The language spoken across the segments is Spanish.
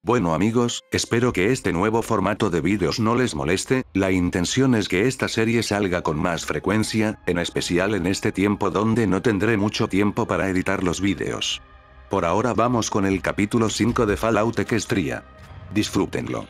Bueno amigos, espero que este nuevo formato de vídeos no les moleste, la intención es que esta serie salga con más frecuencia, en especial en este tiempo donde no tendré mucho tiempo para editar los vídeos. Por ahora vamos con el capítulo 5 de Fallout Equestria. Disfrútenlo.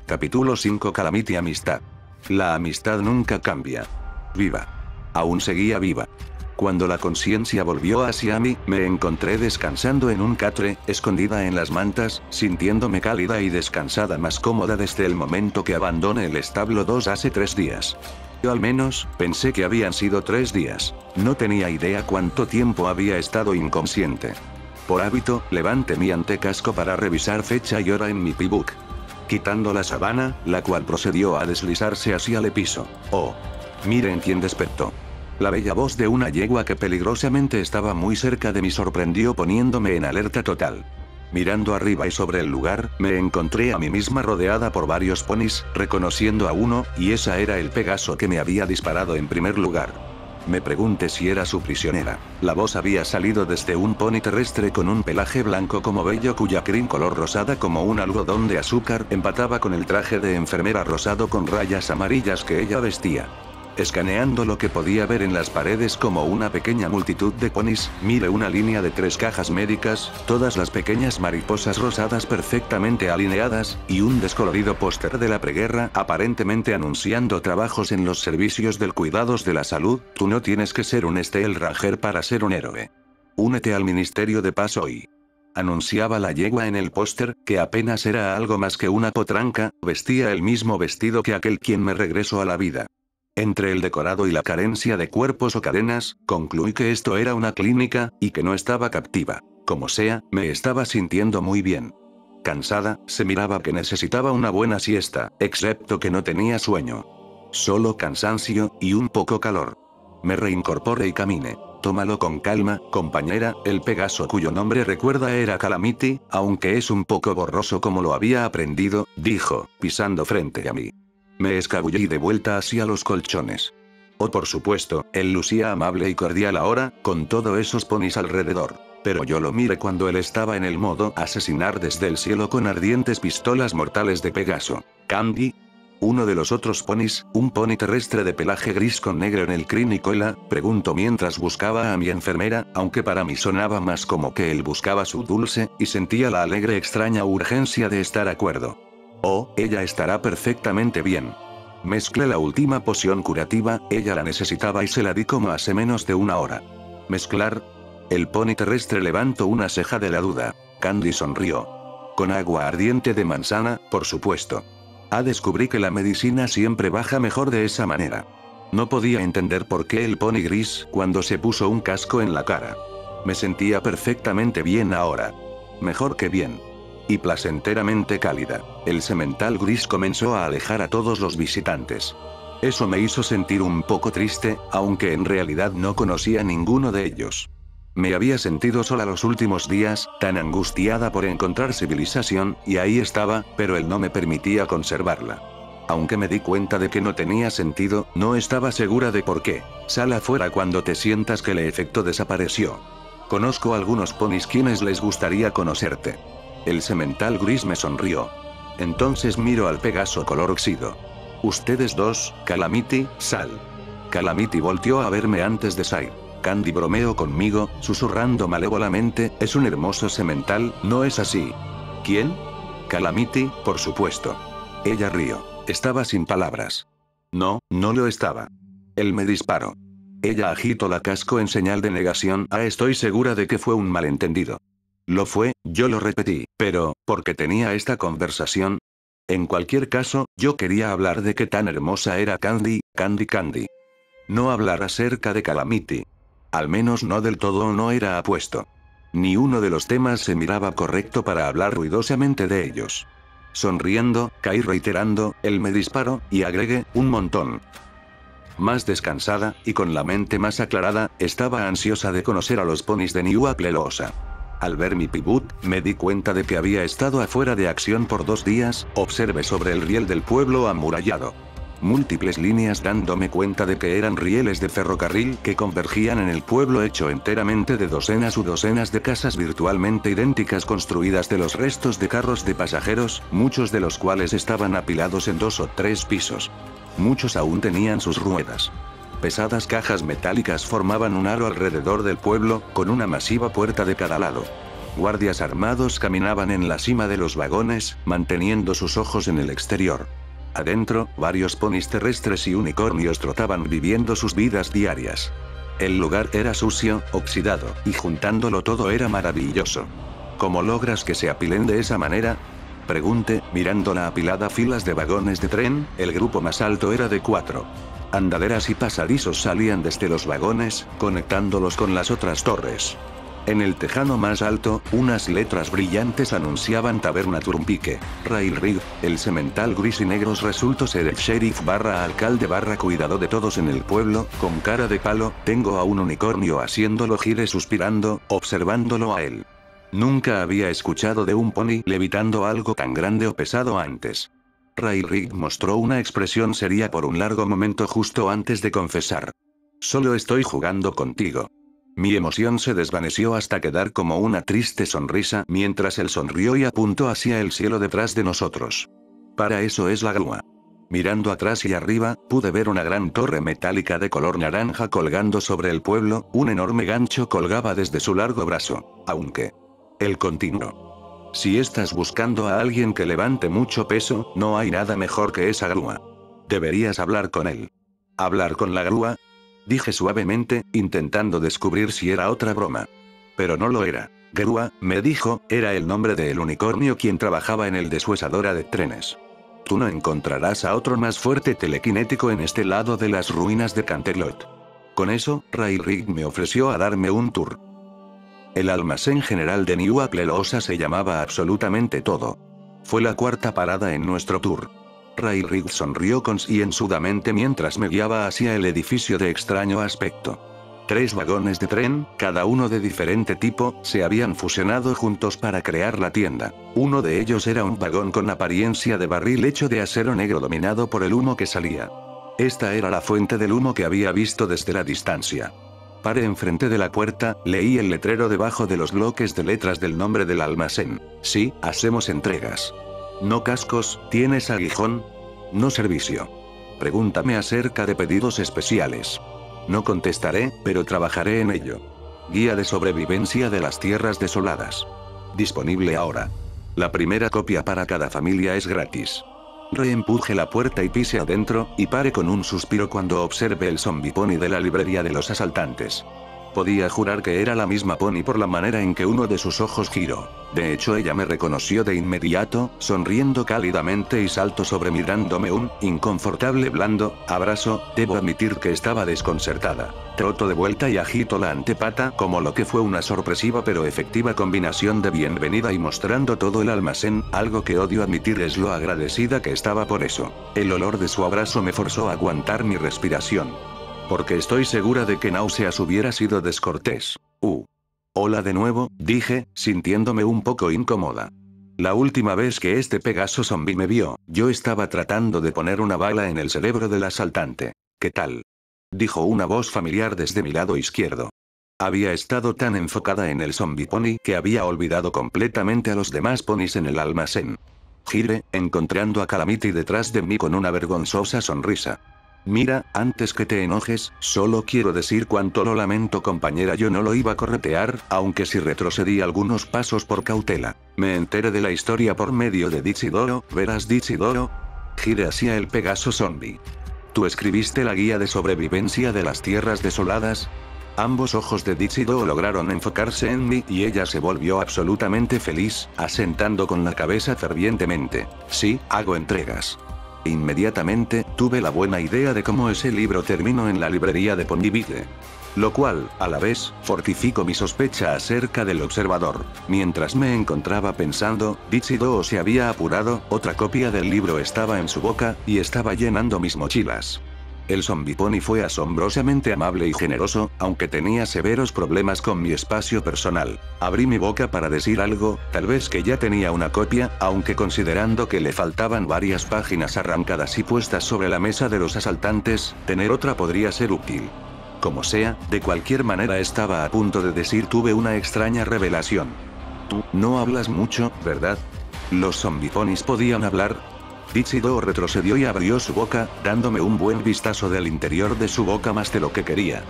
Capítulo 5 Calamity Amistad. La amistad nunca cambia. Viva. Aún seguía viva. Cuando la conciencia volvió hacia mí, me encontré descansando en un catre, escondida en las mantas, sintiéndome cálida y descansada más cómoda desde el momento que abandoné el establo 2 hace 3 días. Yo al menos, pensé que habían sido 3 días. No tenía idea cuánto tiempo había estado inconsciente. Por hábito, levanté mi antecasco para revisar fecha y hora en mi P-Book. Quitando la sábana, la cual procedió a deslizarse hacia el piso. Oh. Miren quién despertó. La bella voz de una yegua que peligrosamente estaba muy cerca de mí sorprendió poniéndome en alerta total. Mirando arriba y sobre el lugar, me encontré a mí misma rodeada por varios ponis, reconociendo a uno, y esa era el Pegaso que me había disparado en primer lugar. Me pregunté si era su prisionera. La voz había salido desde un pony terrestre con un pelaje blanco como vello cuya crin color rosada como un algodón de azúcar empataba con el traje de enfermera rosado con rayas amarillas que ella vestía. Escaneando lo que podía ver en las paredes como una pequeña multitud de ponis, miré una línea de 3 cajas médicas, todas las pequeñas mariposas rosadas perfectamente alineadas, y un descolorido póster de la preguerra aparentemente anunciando trabajos en los servicios del cuidados de la salud. Tú no tienes que ser un Steel Ranger para ser un héroe. Únete al Ministerio de Paz hoy. Anunciaba la yegua en el póster, que apenas era algo más que una potranca, vestía el mismo vestido que aquel quien me regresó a la vida. Entre el decorado y la carencia de cuerpos o cadenas, concluí que esto era una clínica, y que no estaba captiva. Como sea, me estaba sintiendo muy bien. Cansada, se miraba que necesitaba una buena siesta, excepto que no tenía sueño. Solo cansancio, y un poco calor. Me reincorporé y caminé. Tómalo con calma, compañera, el Pegaso cuyo nombre recuerda era Calamity, aunque es un poco borroso como lo había aprendido, dijo, pisando frente a mí. Me escabullí de vuelta hacia los colchones. Oh, por supuesto, él lucía amable y cordial ahora, con todos esos ponis alrededor. Pero yo lo miré cuando él estaba en el modo asesinar desde el cielo con ardientes pistolas mortales de Pegaso. ¿Candy? Uno de los otros ponis, un pony terrestre de pelaje gris con negro en el crin y cola, preguntó mientras buscaba a mi enfermera, aunque para mí sonaba más como que él buscaba su dulce, y sentía la alegre extraña urgencia de estar de acuerdo. Oh, ella estará perfectamente bien. Mezclé la última poción curativa, ella la necesitaba y se la di como hace menos de una hora. ¿Mezclar? El pony terrestre levantó una ceja de la duda. Candy sonrió. Con agua ardiente de manzana, por supuesto. Descubrí que la medicina siempre baja mejor de esa manera. No podía entender por qué el pony gris, cuando se puso un casco en la cara. Me sentía perfectamente bien ahora. Mejor que bien. Y placenteramente cálida. El semental gris comenzó a alejar a todos los visitantes. Eso me hizo sentir un poco triste, aunque en realidad no conocía a ninguno de ellos. Me había sentido sola los últimos días, tan angustiada por encontrar civilización, y ahí estaba, pero él no me permitía conservarla. Aunque me di cuenta de que no tenía sentido, no estaba segura de por qué. Sal afuera cuando te sientas que el efecto desapareció. Conozco a algunos ponis quienes les gustaría conocerte. El semental gris me sonrió. Entonces miro al Pegaso color óxido. Ustedes dos, Calamity, Sal. Calamity volteó a verme antes de salir. Candy bromeó conmigo, susurrando malévolamente, es un hermoso semental, ¿no es así? ¿Quién? Calamity, por supuesto. Ella rió. Estaba sin palabras. No, no lo estaba. Él me disparó. Ella agitó la casco en señal de negación. Estoy segura de que fue un malentendido. Lo fue, yo lo repetí, pero, ¿por qué tenía esta conversación? En cualquier caso, yo quería hablar de qué tan hermosa era Candy. No hablar acerca de Calamity. Al menos no del todo, no era apuesto. Ni uno de los temas se miraba correcto para hablar ruidosamente de ellos. Sonriendo, caí reiterando, él me disparó, y agregué, un montón. Más descansada, y con la mente más aclarada, estaba ansiosa de conocer a los ponis de New Aplelosa. Al ver mi P-Book, me di cuenta de que había estado afuera de acción por 2 días, observé sobre el riel del pueblo amurallado. múltiples líneas dándome cuenta de que eran rieles de ferrocarril que convergían en el pueblo hecho enteramente de docenas u docenas de casas virtualmente idénticas construidas de los restos de carros de pasajeros, muchos de los cuales estaban apilados en 2 o 3 pisos. Muchos aún tenían sus ruedas. Pesadas cajas metálicas formaban un aro alrededor del pueblo, con una masiva puerta de cada lado. Guardias armados caminaban en la cima de los vagones, manteniendo sus ojos en el exterior. Adentro, varios ponis terrestres y unicornios trotaban viviendo sus vidas diarias. El lugar era sucio, oxidado, y juntándolo todo era maravilloso. ¿Cómo logras que se apilen de esa manera? Pregunté, mirando la apilada filas de vagones de tren. El grupo más alto era de 4. Andaderas y pasadizos salían desde los vagones, conectándolos con las otras torres. En el tejado más alto, unas letras brillantes anunciaban Taberna Turmpique, Rail Rig. El semental gris y negros resultó ser el sheriff barra alcalde barra cuidado de todos en el pueblo, con cara de palo. Tengo a un unicornio haciéndolo gire suspirando, observándolo a él. Nunca había escuchado de un pony levitando algo tan grande o pesado antes. Rail Rig mostró una expresión seria por un largo momento justo antes de confesar. Solo estoy jugando contigo. Mi emoción se desvaneció hasta quedar como una triste sonrisa mientras él sonrió y apuntó hacia el cielo detrás de nosotros. Para eso es la grúa. Mirando atrás y arriba, pude ver una gran torre metálica de color naranja colgando sobre el pueblo. Un enorme gancho colgaba desde su largo brazo, aunque... Él continuó. Si estás buscando a alguien que levante mucho peso, no hay nada mejor que esa grúa. Deberías hablar con él. ¿Hablar con la grúa? Dije suavemente, intentando descubrir si era otra broma. Pero no lo era. Grúa, me dijo, era el nombre del unicornio quien trabajaba en el deshuesadora de trenes. Tú no encontrarás a otro más fuerte telequinético en este lado de las ruinas de Canterlot. Con eso, Rail Rig me ofreció a darme un tour. El almacén general de New Aplelosa se llamaba absolutamente todo. Fue la 4ª parada en nuestro tour. Rail Rig sonrió concienzudamente mientras me guiaba hacia el edificio de extraño aspecto. 3 vagones de tren, cada uno de diferente tipo, se habían fusionado juntos para crear la tienda. Uno de ellos era un vagón con apariencia de barril hecho de acero negro dominado por el humo que salía. Esta era la fuente del humo que había visto desde la distancia. Paré enfrente de la puerta, leí el letrero debajo de los bloques de letras del nombre del almacén. Sí, hacemos entregas. No cascos, ¿tienes aguijón? No servicio. Pregúntame acerca de pedidos especiales. No contestaré, pero trabajaré en ello. Guía de sobrevivencia de las tierras desoladas. Disponible ahora. La primera copia para cada familia es gratis. Reempuje la puerta y pise adentro, y paré con un suspiro cuando observé el zombie pony de la librería de los asaltantes. Podía jurar que era la misma pony por la manera en que uno de sus ojos giró. De hecho, ella me reconoció de inmediato, sonriendo cálidamente y saltó sobre mí dándome un inconfortable blando abrazo. Debo admitir que estaba desconcertada. Troto de vuelta y agito la antepata como lo que fue una sorpresiva pero efectiva combinación de bienvenida y mostrando todo el almacén. Algo que odio admitir es lo agradecida que estaba por eso. El olor de su abrazo me forzó a aguantar mi respiración. Porque estoy segura de que náuseas hubiera sido descortés. Hola de nuevo, dije, sintiéndome un poco incómoda. La última vez que este Pegaso zombie me vio, yo estaba tratando de poner una bala en el cerebro del asaltante. ¿Qué tal? Dijo una voz familiar desde mi lado izquierdo. Había estado tan enfocada en el zombie pony que había olvidado completamente a los demás ponis en el almacén. Giré, encontrando a Calamity detrás de mí con una vergonzosa sonrisa. Mira, antes que te enojes, solo quiero decir cuánto lo lamento, compañera. Yo no lo iba a corretear, aunque sí retrocedí algunos pasos por cautela. Me enteré de la historia por medio de Dichidoro, ¿verás Dichidoro? Giré hacia el Pegaso zombie. ¿Tú escribiste la guía de sobrevivencia de las tierras desoladas? Ambos ojos de Dichidoro lograron enfocarse en mí y ella se volvió absolutamente feliz, asentando con la cabeza fervientemente. Sí, hago entregas. Inmediatamente, tuve la buena idea de cómo ese libro terminó en la librería de Ponyville. Lo cual, a la vez, fortificó mi sospecha acerca del observador. Mientras me encontraba pensando, Dichidoro se había apurado, otra copia del libro estaba en su boca, y estaba llenando mis mochilas. El zombipony fue asombrosamente amable y generoso, aunque tenía severos problemas con mi espacio personal. Abrí mi boca para decir algo, tal vez que ya tenía una copia, aunque considerando que le faltaban varias páginas arrancadas y puestas sobre la mesa de los asaltantes, tener otra podría ser útil. Como sea, de cualquier manera estaba a punto de decir tuve una extraña revelación. Tú, no hablas mucho, ¿verdad? ¿Los zombiponis podían hablar? Ditzy-Do retrocedió y abrió su boca, dándome un buen vistazo del interior de su boca más de lo que quería.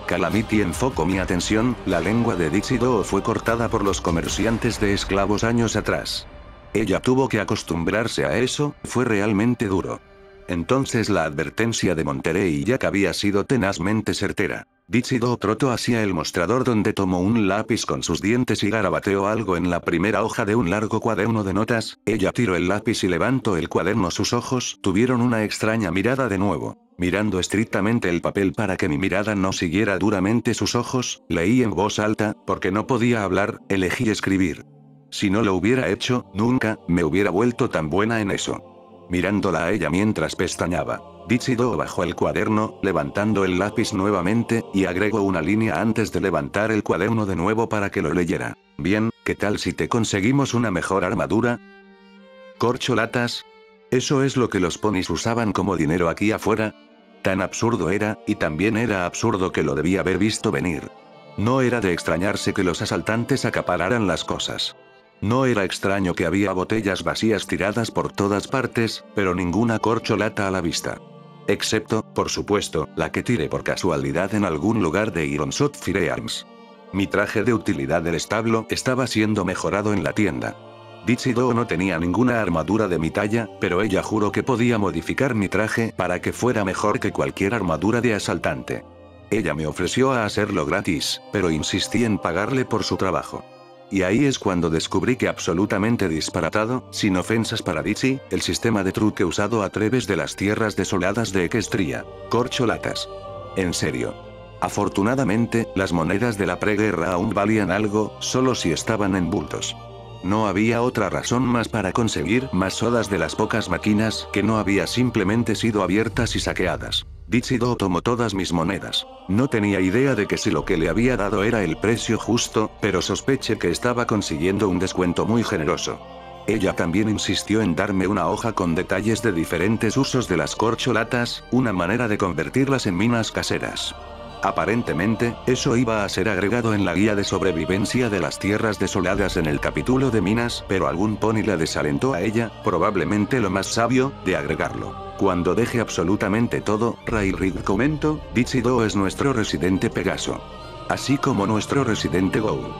Calamity enfocó mi atención, la lengua de Ditzy-Do fue cortada por los comerciantes de esclavos años atrás. Ella tuvo que acostumbrarse a eso, fue realmente duro. Entonces la advertencia de Monterey y Jack había sido tenazmente certera. Ditzy-Do trotó hacia el mostrador donde tomó un lápiz con sus dientes y garabateó algo en la primera hoja de un largo cuaderno de notas. Ella tiró el lápiz y levantó el cuaderno. Sus ojos tuvieron una extraña mirada de nuevo. Mirando estrictamente el papel para que mi mirada no siguiera duramente sus ojos, leí en voz alta, porque no podía hablar, elegí escribir. Si no lo hubiera hecho, nunca me hubiera vuelto tan buena en eso. Mirándola a ella mientras pestañaba, Ditzy-Do bajó el cuaderno, levantando el lápiz nuevamente, y agregó una línea antes de levantar el cuaderno de nuevo para que lo leyera. Bien, ¿qué tal si te conseguimos una mejor armadura? ¿Corcholatas? ¿Eso es lo que los ponis usaban como dinero aquí afuera? Tan absurdo era, y también era absurdo que lo debía haber visto venir. No era de extrañarse que los asaltantes acapararan las cosas. No era extraño que había botellas vacías tiradas por todas partes, pero ninguna corcholata a la vista. Excepto, por supuesto, la que tiré por casualidad en algún lugar de Ironshot Firearms. Mi traje de utilidad del establo estaba siendo mejorado en la tienda. Ditzy-Do no tenía ninguna armadura de mi talla, pero ella juró que podía modificar mi traje para que fuera mejor que cualquier armadura de asaltante. Ella me ofreció a hacerlo gratis, pero insistí en pagarle por su trabajo. Y ahí es cuando descubrí que absolutamente disparatado, sin ofensas para Ditzy, el sistema de truque usado a través de las tierras desoladas de Equestria. Corcholatas. En serio. Afortunadamente, las monedas de la preguerra aún valían algo, solo si estaban en bultos. No había otra razón más para conseguir más sodas de las pocas máquinas que no había simplemente sido abiertas y saqueadas. Ditzy-Do tomó todas mis monedas. No tenía idea de que si lo que le había dado era el precio justo, pero sospeché que estaba consiguiendo un descuento muy generoso. Ella también insistió en darme una hoja con detalles de diferentes usos de las corcholatas, una manera de convertirlas en minas caseras. Aparentemente, eso iba a ser agregado en la guía de sobrevivencia de las tierras desoladas en el capítulo de minas, pero algún pony la desalentó a ella, probablemente lo más sabio, de agregarlo. Cuando deje absolutamente todo, Ray-Rig comentó, Ditzy-Do es nuestro residente Pegaso. Así como nuestro residente Ghoul.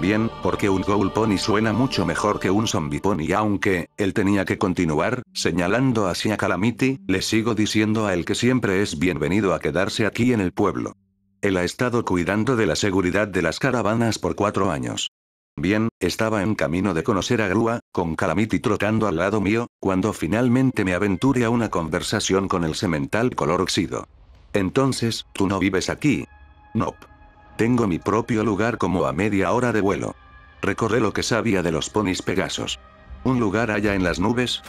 Bien, porque un Ghoul Pony suena mucho mejor que un Zombie Pony, aunque, él tenía que continuar, señalando hacia Calamity, le sigo diciendo a él que siempre es bienvenido a quedarse aquí en el pueblo. Él ha estado cuidando de la seguridad de las caravanas por 4 años. Bien, estaba en camino de conocer a Grua, con Calamity trotando al lado mío, cuando finalmente me aventuré a una conversación con el semental color oxido. Entonces, ¿tú no vives aquí? Nope. Tengo mi propio lugar como a media hora de vuelo. Recordé lo que sabía de los ponis Pegasos. ¿Un lugar allá en las nubes?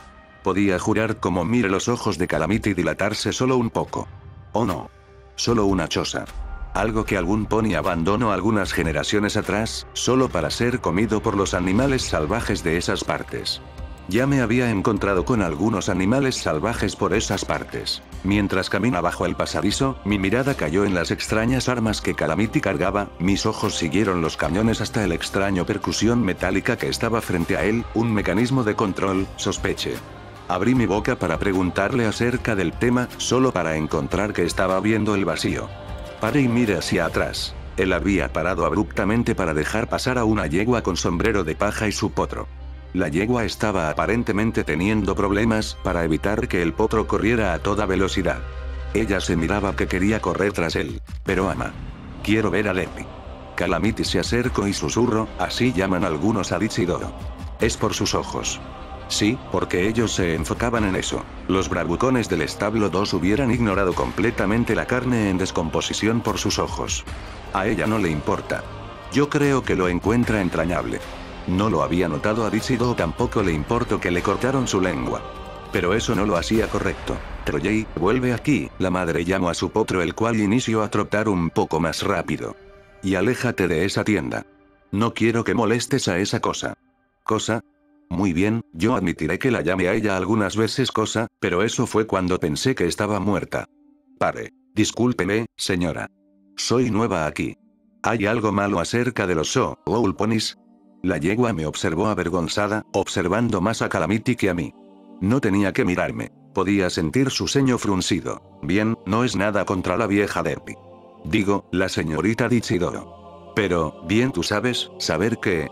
Podía jurar como miré los ojos de Calamity dilatarse solo un poco. Oh no. Solo una choza. Algo que algún pony abandonó algunas generaciones atrás, solo para ser comido por los animales salvajes de esas partes. Ya me había encontrado con algunos animales salvajes por esas partes. Mientras camina bajo el pasadizo, mi mirada cayó en las extrañas armas que Calamity cargaba, mis ojos siguieron los cañones hasta el extraño percusión metálica que estaba frente a él, un mecanismo de control, sospeché. Abrí mi boca para preguntarle acerca del tema, solo para encontrar que estaba viendo el vacío. Paré y miré hacia atrás. Él había parado abruptamente para dejar pasar a una yegua con sombrero de paja y su potro. La yegua estaba aparentemente teniendo problemas para evitar que el potro corriera a toda velocidad. Ella se miraba que quería correr tras él. Pero ama. Quiero ver a Leppy. Calamity se acercó y susurró, así llaman algunos a Ditzy-Do. Es por sus ojos. Sí, porque ellos se enfocaban en eso. Los bravucones del establo 2 hubieran ignorado completamente la carne en descomposición por sus ojos. A ella no le importa. Yo creo que lo encuentra entrañable. No lo había notado a Ditzy-Do, tampoco le importó que le cortaron su lengua. Pero eso no lo hacía correcto. Troyei, vuelve aquí, la madre llamó a su potro, el cual inició a trotar un poco más rápido. Y aléjate de esa tienda. No quiero que molestes a esa cosa. ¿Cosa? Muy bien, yo admitiré que la llamé a ella algunas veces cosa, pero eso fue cuando pensé que estaba muerta. Pare. Discúlpeme, señora. Soy nueva aquí. ¿Hay algo malo acerca de los Soul Ponies? La yegua me observó avergonzada, observando más a Calamity que a mí. No tenía que mirarme. Podía sentir su ceño fruncido. Bien, no es nada contra la vieja Debbie. Digo, la señorita Dichidoro. Pero, bien tú sabes, saber que...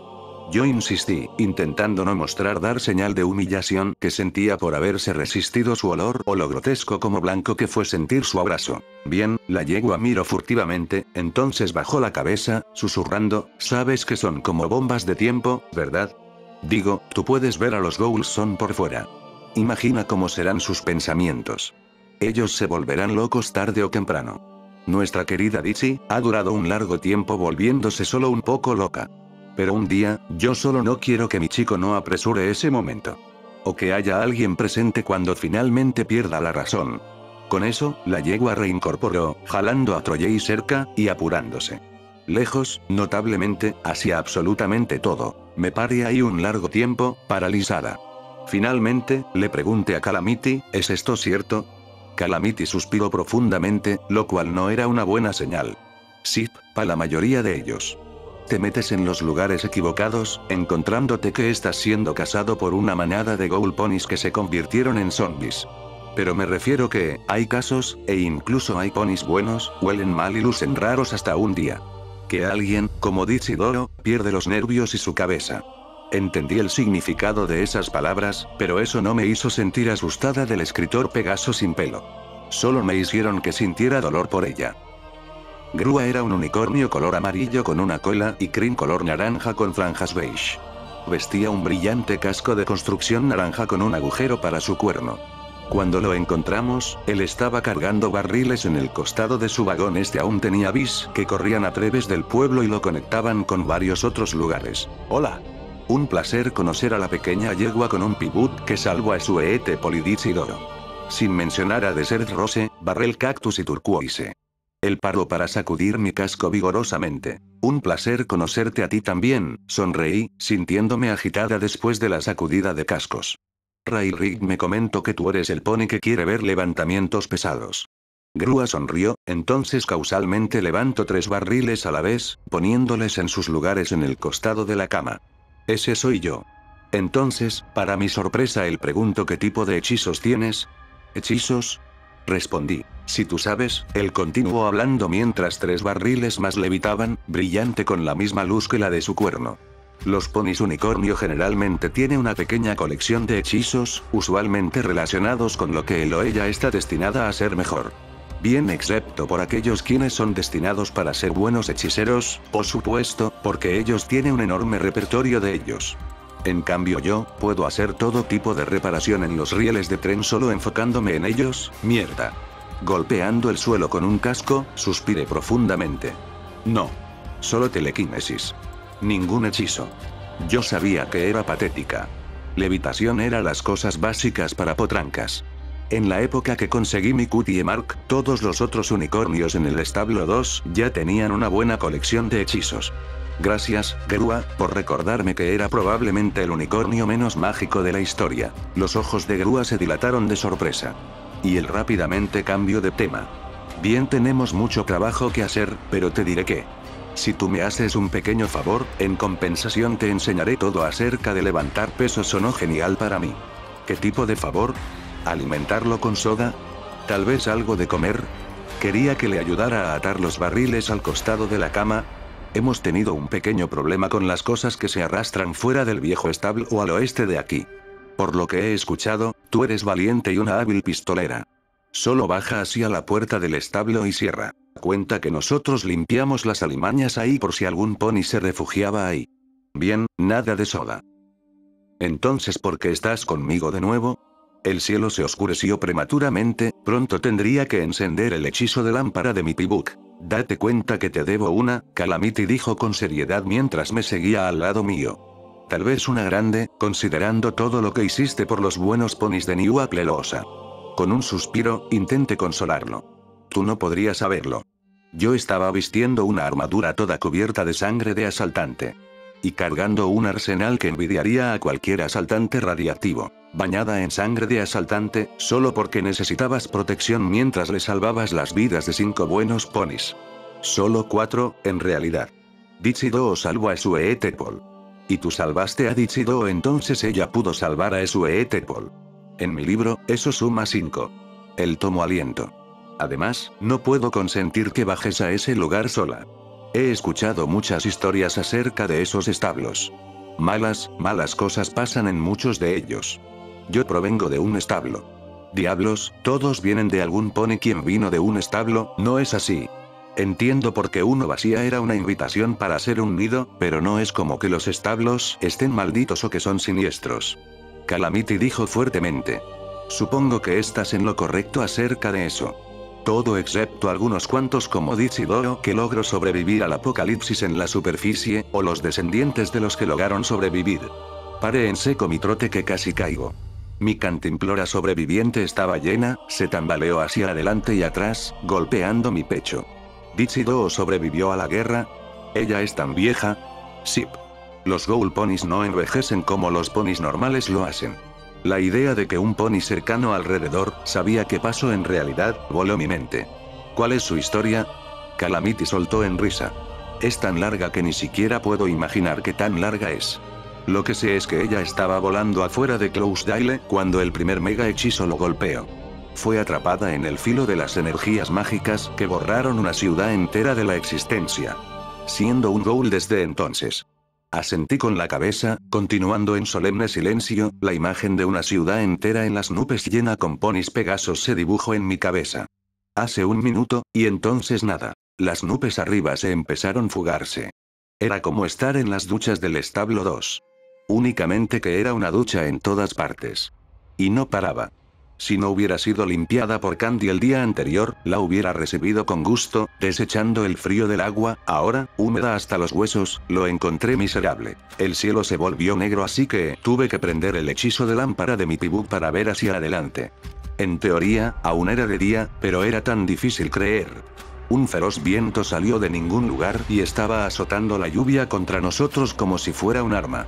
Yo insistí, intentando no mostrar dar señal de humillación que sentía por haberse resistido su olor o lo grotesco como blanco que fue sentir su abrazo. Bien, la yegua miró furtivamente, entonces bajó la cabeza, susurrando, sabes que son como bombas de tiempo, ¿verdad? Digo, tú puedes ver a los Goulson por fuera. Imagina cómo serán sus pensamientos. Ellos se volverán locos tarde o temprano. Nuestra querida Dizzy ha durado un largo tiempo volviéndose solo un poco loca. Pero un día, yo solo no quiero que mi chico no apresure ese momento. O que haya alguien presente cuando finalmente pierda la razón. Con eso, la yegua reincorporó, jalando a Troyei cerca, y apurándose. Lejos, notablemente, hacia absolutamente todo. Me paré ahí un largo tiempo, paralizada. Finalmente, le pregunté a Calamity, ¿es esto cierto? Calamity suspiró profundamente, lo cual no era una buena señal. Sí, para la mayoría de ellos. Te metes en los lugares equivocados, encontrándote que estás siendo cazado por una manada de Ghoul Ponies que se convirtieron en zombies. Pero me refiero que, hay casos, e incluso hay ponis buenos, huelen mal y lucen raros hasta un día. Que alguien, como Dichidoro, pierde los nervios y su cabeza. Entendí el significado de esas palabras, pero eso no me hizo sentir asustada del escritor Pegaso sin pelo. Solo me hicieron que sintiera dolor por ella. Grua era un unicornio color amarillo con una cola y crin color naranja con franjas beige. Vestía un brillante casco de construcción naranja con un agujero para su cuerno. Cuando lo encontramos, él estaba cargando barriles en el costado de su vagón. Aún tenía bis que corrían a través del pueblo y lo conectaban con varios otros lugares. Hola. Un placer conocer a la pequeña yegua con un pibut que salvó a su eete Polidichidoro. Sin mencionar a Desert Rose, Barrel Cactus y Turquoise. Él paró para sacudir mi casco vigorosamente. Un placer conocerte a ti también, sonreí, sintiéndome agitada después de la sacudida de cascos. Ray Rick me comentó que tú eres el pony que quiere ver levantamientos pesados. Grua sonrió, entonces causalmente levanto 3 barriles a la vez, poniéndoles en sus lugares en el costado de la cama. Ese soy yo. Entonces, para mi sorpresa, él preguntó ¿qué tipo de hechizos tienes? ¿Hechizos? Respondí. Si tú sabes, él continuó hablando mientras 3 barriles más levitaban, brillante con la misma luz que la de su cuerno. Los ponis unicornio generalmente tienen una pequeña colección de hechizos, usualmente relacionados con lo que él o ella está destinada a ser mejor. Bien, excepto por aquellos quienes son destinados para ser buenos hechiceros, por supuesto, porque ellos tienen un enorme repertorio de ellos. En cambio yo, puedo hacer todo tipo de reparación en los rieles de tren solo enfocándome en ellos, mierda. Golpeando el suelo con un casco, suspiré profundamente. No. Solo telequinesis. Ningún hechizo. Yo sabía que era patética. Levitación era las cosas básicas para potrancas. En la época que conseguí mi Cutie Mark, todos los otros unicornios en el establo 2 ya tenían una buena colección de hechizos. Gracias, Grua, por recordarme que era probablemente el unicornio menos mágico de la historia. Los ojos de Grua se dilataron de sorpresa. Y él rápidamente cambió de tema. Bien, tenemos mucho trabajo que hacer, pero te diré que... Si tú me haces un pequeño favor, en compensación te enseñaré todo acerca de levantar pesos. Sonó genial para mí. ¿Qué tipo de favor? ¿Alimentarlo con soda? ¿Tal vez algo de comer? Quería que le ayudara a atar los barriles al costado de la cama. Hemos tenido un pequeño problema con las cosas que se arrastran fuera del viejo establo o al oeste de aquí. Por lo que he escuchado, tú eres valiente y una hábil pistolera. Solo baja hacia la puerta del establo y cierra. Cuenta que nosotros limpiamos las alimañas ahí por si algún pony se refugiaba ahí. Bien, nada de soda. Entonces, ¿por qué estás conmigo de nuevo? El cielo se oscureció prematuramente, pronto tendría que encender el hechizo de lámpara de mi pibuk. Date cuenta que te debo una, Calamity dijo con seriedad mientras me seguía al lado mío. Tal vez una grande, considerando todo lo que hiciste por los buenos ponis de New Aplelosa. Con un suspiro, intenté consolarlo. Tú no podrías saberlo. Yo estaba vistiendo una armadura toda cubierta de sangre de asaltante. Y cargando un arsenal que envidiaría a cualquier asaltante radiactivo. Bañada en sangre de asaltante, solo porque necesitabas protección mientras le salvabas las vidas de 5 buenos ponis. Solo 4, en realidad. Dichido salvó a Sue Tepol. Y tú salvaste a Dichido, entonces ella pudo salvar a Sue Tepol. En mi libro, eso suma 5. El tomo aliento. Además, no puedo consentir que bajes a ese lugar sola. He escuchado muchas historias acerca de esos establos. Malas cosas pasan en muchos de ellos. Yo provengo de un establo. Diablos, todos vienen de algún pony quien vino de un establo, ¿no es así? Entiendo por qué uno vacía era una invitación para hacer un nido, pero no es como que los establos estén malditos o que son siniestros. Calamity dijo fuertemente. Supongo que estás en lo correcto acerca de eso. Todo excepto algunos cuantos como Dichido que logró sobrevivir al apocalipsis en la superficie, o los descendientes de los que lograron sobrevivir. Paré en seco mi trote que casi caigo. Mi cantimplora sobreviviente estaba llena, se tambaleó hacia adelante y atrás, golpeando mi pecho. ¿Dichido sobrevivió a la guerra? ¿Ella es tan vieja? Sip. Los Ghoul Ponies no envejecen como los ponis normales lo hacen. La idea de que un pony cercano alrededor sabía qué pasó en realidad, voló mi mente. ¿Cuál es su historia? Calamity soltó en risa. Es tan larga que ni siquiera puedo imaginar qué tan larga es. Lo que sé es que ella estaba volando afuera de Clousedale cuando el primer mega hechizo lo golpeó. Fue atrapada en el filo de las energías mágicas que borraron una ciudad entera de la existencia. Siendo un ghoul desde entonces. Asentí con la cabeza, continuando en solemne silencio, la imagen de una ciudad entera en las nubes llena con ponis Pegasos se dibujó en mi cabeza. Hace un minuto, y entonces nada. Las nubes arriba se empezaron a fugarse. Era como estar en las duchas del establo 2. Únicamente que era una ducha en todas partes. Y no paraba. Si no hubiera sido limpiada por Candy el día anterior, la hubiera recibido con gusto, desechando el frío del agua. Ahora, húmeda hasta los huesos, lo encontré miserable. El cielo se volvió negro, así que tuve que prender el hechizo de lámpara de mi Pibuk para ver hacia adelante. En teoría, aún era de día, pero era tan difícil creer. Un feroz viento salió de ningún lugar y estaba azotando la lluvia contra nosotros como si fuera un arma.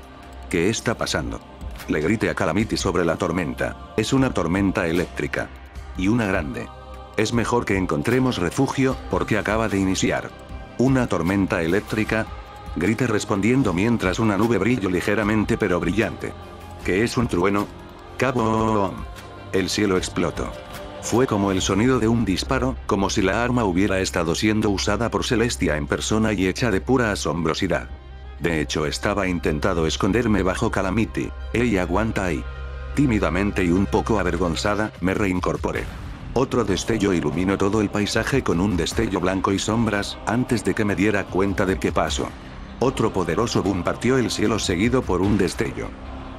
¿Qué está pasando? Le grité a Calamity sobre la tormenta. Es una tormenta eléctrica. Y una grande. Es mejor que encontremos refugio, porque acaba de iniciar. ¿Una tormenta eléctrica? Grité respondiendo mientras una nube brilló ligeramente pero brillante. ¿Qué es un trueno? ¡Kaboom! El cielo explotó. Fue como el sonido de un disparo, como si la arma hubiera estado siendo usada por Celestia en persona y hecha de pura asombrosidad. De hecho estaba intentando esconderme bajo Calamity. Ella aguanta ahí. Tímidamente y un poco avergonzada, me reincorporé. Otro destello iluminó todo el paisaje con un destello blanco y sombras, antes de que me diera cuenta de qué pasó. Otro poderoso boom partió el cielo seguido por un destello.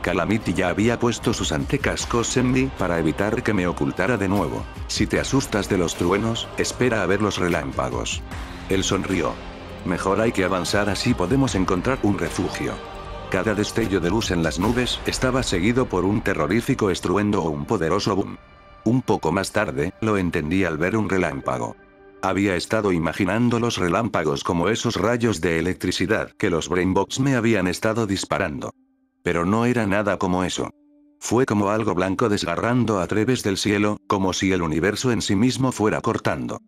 Calamity ya había puesto sus antecascos en mí para evitar que me ocultara de nuevo. Si te asustas de los truenos, espera a ver los relámpagos. Él sonrió. Mejor hay que avanzar, así podemos encontrar un refugio. Cada destello de luz en las nubes estaba seguido por un terrorífico estruendo o un poderoso boom. Un poco más tarde, lo entendí al ver un relámpago. Había estado imaginando los relámpagos como esos rayos de electricidad que los Brainbox me habían estado disparando. Pero no era nada como eso. Fue como algo blanco desgarrando a través del cielo, como si el universo en sí mismo fuera cortando.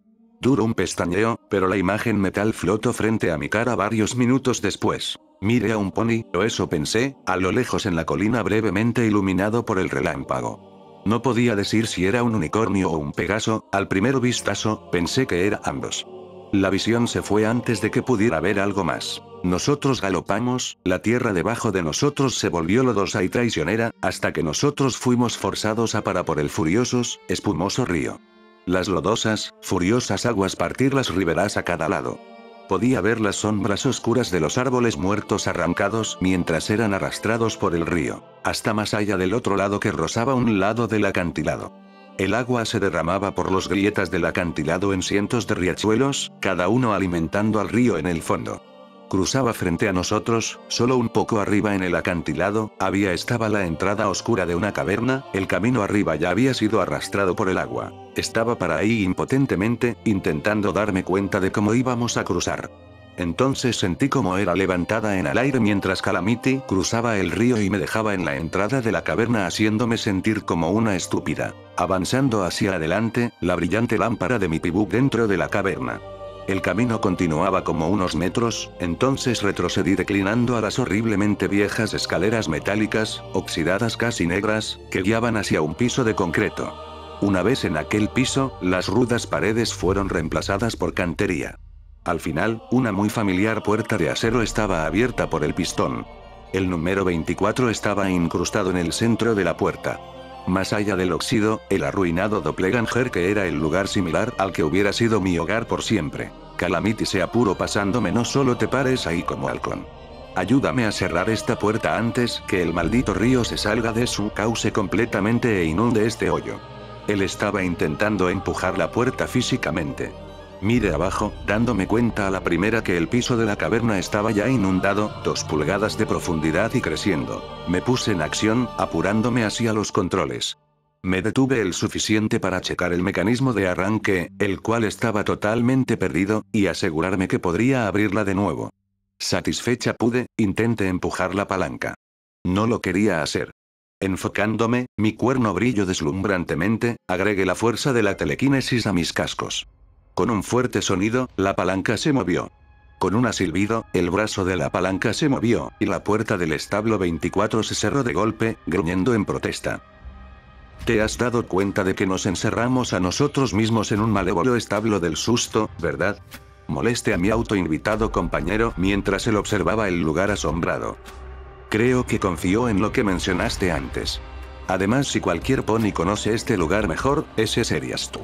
Duró un pestañeo, pero la imagen metal flotó frente a mi cara varios minutos después. Miré a un pony, o eso pensé, a lo lejos en la colina brevemente iluminado por el relámpago. No podía decir si era un unicornio o un pegaso, al primer vistazo, pensé que era ambos. La visión se fue antes de que pudiera ver algo más. Nosotros galopamos, la tierra debajo de nosotros se volvió lodosa y traicionera, hasta que nosotros fuimos forzados a parar por el furiosos, espumoso río. Las lodosas, furiosas aguas partir las riberas a cada lado. Podía ver las sombras oscuras de los árboles muertos arrancados mientras eran arrastrados por el río, hasta más allá del otro lado que rozaba un lado del acantilado. El agua se derramaba por las grietas del acantilado en cientos de riachuelos, cada uno alimentando al río en el fondo. Cruzaba frente a nosotros, solo un poco arriba en el acantilado, estaba la entrada oscura de una caverna, el camino arriba ya había sido arrastrado por el agua. Estaba para ahí impotentemente, intentando darme cuenta de cómo íbamos a cruzar. Entonces sentí como era levantada en el aire mientras Calamity cruzaba el río y me dejaba en la entrada de la caverna haciéndome sentir como una estúpida. Avanzando hacia adelante, la brillante lámpara de mi P-Book dentro de la caverna. El camino continuaba como unos metros, entonces retrocedí declinando a las horriblemente viejas escaleras metálicas, oxidadas casi negras, que guiaban hacia un piso de concreto. Una vez en aquel piso, las rudas paredes fueron reemplazadas por cantería. Al final, una muy familiar puerta de acero estaba abierta por el pistón. El número 24 estaba incrustado en el centro de la puerta. Más allá del óxido, el arruinado doppelganger que era el lugar similar al que hubiera sido mi hogar por siempre. Calamity se apuró pasándome: no solo te pares ahí como halcón. Ayúdame a cerrar esta puerta antes que el maldito río se salga de su cauce completamente e inunde este hoyo. Él estaba intentando empujar la puerta físicamente. Miré abajo, dándome cuenta a la primera que el piso de la caverna estaba ya inundado, 2 pulgadas de profundidad y creciendo. Me puse en acción, apurándome hacia los controles. Me detuve el suficiente para checar el mecanismo de arranque, el cual estaba totalmente perdido, y asegurarme que podría abrirla de nuevo. Satisfecha intenté empujar la palanca. No lo quería hacer. Enfocándome, mi cuerno brilló deslumbrantemente, agregué la fuerza de la telequinesis a mis cascos. Con un fuerte sonido, la palanca se movió. Con un silbido, el brazo de la palanca se movió, y la puerta del establo 24 se cerró de golpe, gruñendo en protesta. ¿Te has dado cuenta de que nos encerramos a nosotros mismos en un malévolo establo del susto, verdad? Molesté a mi autoinvitado compañero mientras él observaba el lugar asombrado. Creo que confió en lo que mencionaste antes. Además, si cualquier pony conoce este lugar mejor, ese serías tú.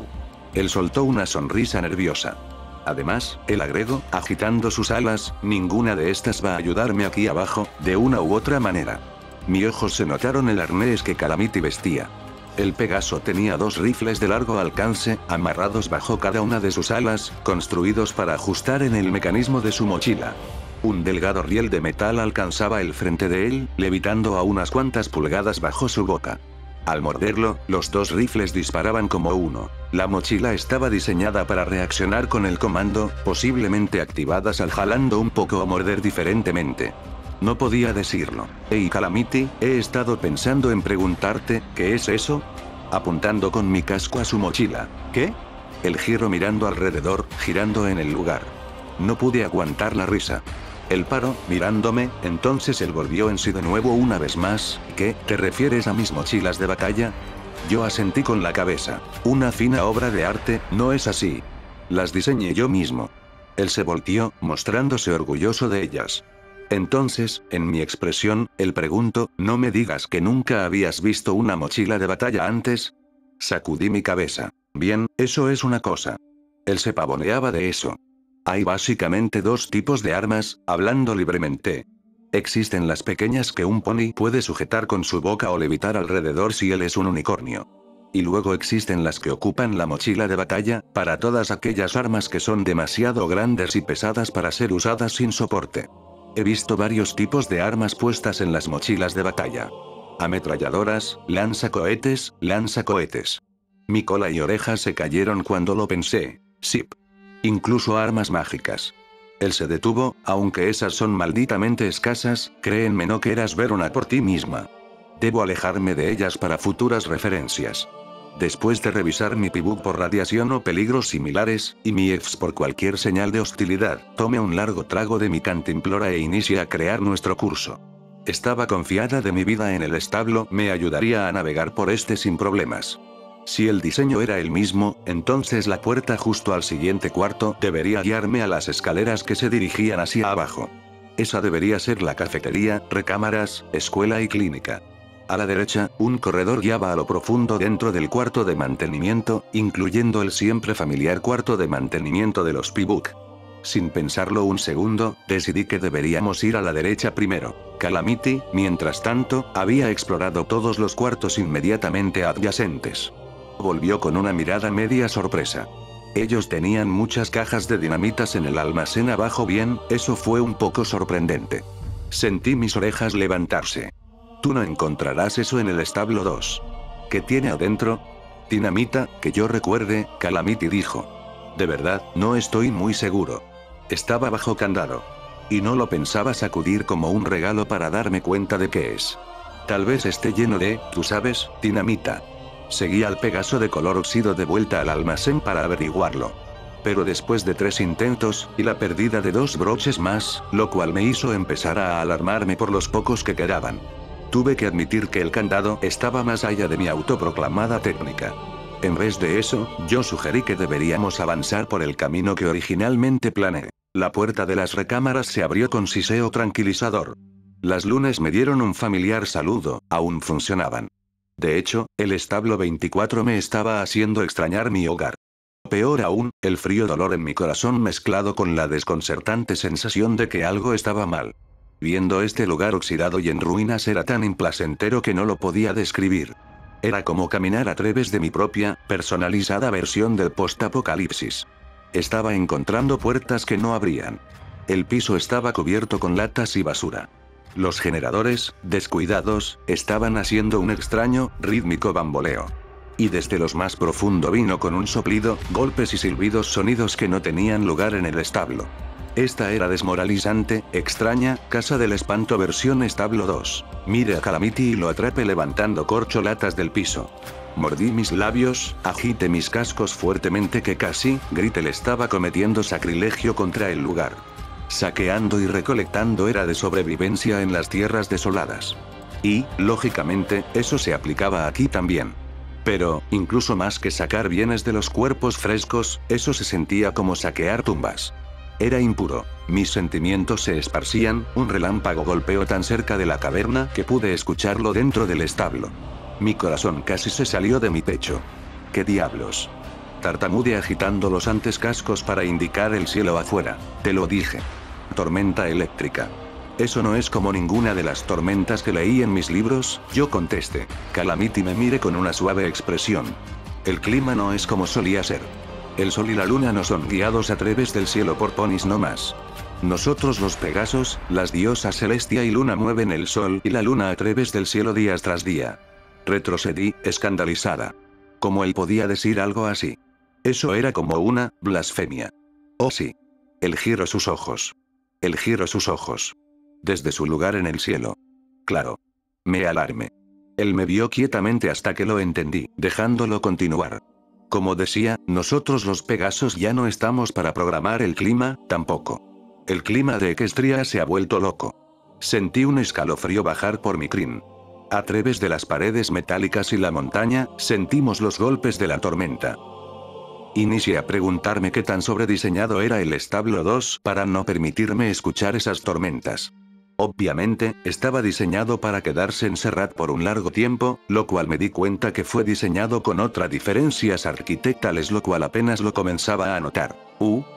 Él soltó una sonrisa nerviosa. Además, él agregó, agitando sus alas, ninguna de estas va a ayudarme aquí abajo, de una u otra manera. Mis ojos se notaron el arnés que Calamity vestía. El Pegaso tenía 2 rifles de largo alcance, amarrados bajo cada una de sus alas, construidos para ajustar en el mecanismo de su mochila. Un delgado riel de metal alcanzaba el frente de él, levitando a unas cuantas pulgadas bajo su boca. Al morderlo, los 2 rifles disparaban como uno. La mochila estaba diseñada para reaccionar con el comando, posiblemente activadas al jalando un poco o morder diferentemente. No podía decirlo. Hey Calamity, he estado pensando en preguntarte, ¿qué es eso? Apuntando con mi casco a su mochila. ¿Qué? Él giró mirando alrededor, girando en el lugar. No pude aguantar la risa. Él paró, mirándome, entonces él volvió en sí de nuevo una vez más. ¿Qué? ¿Te refieres a mis mochilas de batalla? Yo asentí con la cabeza. Una fina obra de arte, ¿no es así? Las diseñé yo mismo. Él se volteó, mostrándose orgulloso de ellas. Entonces, en mi expresión, él preguntó, ¿no me digas que nunca habías visto una mochila de batalla antes? Sacudí mi cabeza. Bien, eso es una cosa. Él se pavoneaba de eso. Hay básicamente 2 tipos de armas, hablando libremente. Existen las pequeñas que un pony puede sujetar con su boca o levitar alrededor si él es un unicornio. Y luego existen las que ocupan la mochila de batalla, para todas aquellas armas que son demasiado grandes y pesadas para ser usadas sin soporte. He visto varios tipos de armas puestas en las mochilas de batalla. Ametralladoras, lanzacohetes. Mi cola y orejas se cayeron cuando lo pensé. Zip. Incluso armas mágicas. Él se detuvo, aunque esas son malditamente escasas, créenme, no quieras ver una por ti misma. Debo alejarme de ellas para futuras referencias. Después de revisar mi P-Book por radiación o peligros similares, y mi EFS por cualquier señal de hostilidad, tomé un largo trago de mi cantimplora e inicié a crear nuestro curso. Estaba confiada de mi vida en el establo, me ayudaría a navegar por este sin problemas. Si el diseño era el mismo, entonces la puerta justo al siguiente cuarto debería guiarme a las escaleras que se dirigían hacia abajo. Esa debería ser la cafetería, recámaras, escuela y clínica. A la derecha, un corredor guiaba a lo profundo dentro del cuarto de mantenimiento, incluyendo el siempre familiar cuarto de mantenimiento de los P-Book. Sin pensarlo un segundo, decidí que deberíamos ir a la derecha primero. Calamity, mientras tanto, había explorado todos los cuartos inmediatamente adyacentes. Volvió con una mirada media sorpresa. Ellos tenían muchas cajas de dinamitas en el almacén abajo. Bien, eso fue un poco sorprendente. Sentí mis orejas levantarse. Tú no encontrarás eso en el establo 2. ¿Qué tiene adentro? Dinamita, que yo recuerde, Calamity dijo. De verdad, no estoy muy seguro. Estaba bajo candado. Y no lo pensaba sacudir como un regalo para darme cuenta de qué es. Tal vez esté lleno de, tú sabes, dinamita. Seguí al Pegaso de color óxido de vuelta al almacén para averiguarlo. Pero después de 3 intentos, y la pérdida de 2 broches más, lo cual me hizo empezar a alarmarme por los pocos que quedaban. Tuve que admitir que el candado estaba más allá de mi autoproclamada técnica. En vez de eso, yo sugerí que deberíamos avanzar por el camino que originalmente planeé. La puerta de las recámaras se abrió con siseo tranquilizador. Las lunas me dieron un familiar saludo, aún funcionaban. De hecho, el establo 24 me estaba haciendo extrañar mi hogar. Peor aún, el frío dolor en mi corazón mezclado con la desconcertante sensación de que algo estaba mal. Viendo este lugar oxidado y en ruinas era tan implacentero que no lo podía describir. Era como caminar a través de mi propia, personalizada versión del post-apocalipsis. Estaba encontrando puertas que no abrían. El piso estaba cubierto con latas y basura. Los generadores, descuidados, estaban haciendo un extraño, rítmico bamboleo. Y desde lo más profundo vino con un soplido, golpes y silbidos, sonidos que no tenían lugar en el establo. Esta era desmoralizante, extraña, casa del espanto versión establo 2. Mire a Calamity y lo atrape levantando corcholatas del piso. Mordí mis labios, agité mis cascos fuertemente que casi, Grittel estaba cometiendo sacrilegio contra el lugar. Saqueando y recolectando era de sobrevivencia en las tierras desoladas. Y, lógicamente, eso se aplicaba aquí también. Pero, incluso más que sacar bienes de los cuerpos frescos, eso se sentía como saquear tumbas. Era impuro. Mis sentimientos se esparcían, un relámpago golpeó tan cerca de la caverna que pude escucharlo dentro del establo. Mi corazón casi se salió de mi pecho. ¿Qué diablos? Tartamudeé agitando los antecascos para indicar el cielo afuera. Te lo dije. Tormenta eléctrica. Eso no es como ninguna de las tormentas que leí en mis libros, yo contesté. Calamity me mire con una suave expresión. El clima no es como solía ser. El sol y la luna no son guiados a través del cielo por ponis no más. Nosotros los Pegasos, las diosas Celestia y Luna mueven el sol y la luna a través del cielo día tras día. Retrocedí, escandalizada. ¿Cómo él podía decir algo así? Eso era como una blasfemia. Oh sí. Él giró sus ojos. Él giró sus ojos. Desde su lugar en el cielo. Claro. Me alarmé. Él me vio quietamente hasta que lo entendí, dejándolo continuar. Como decía, nosotros los Pegasos ya no estamos para programar el clima, tampoco. El clima de Equestria se ha vuelto loco. Sentí un escalofrío bajar por mi crin. A través de las paredes metálicas y la montaña, sentimos los golpes de la tormenta. Inicié a preguntarme qué tan sobrediseñado era el establo 2 para no permitirme escuchar esas tormentas. Obviamente, estaba diseñado para quedarse encerrado por un largo tiempo, lo cual me di cuenta que fue diseñado con otras diferencias arquitectales, lo cual apenas lo comenzaba a notar.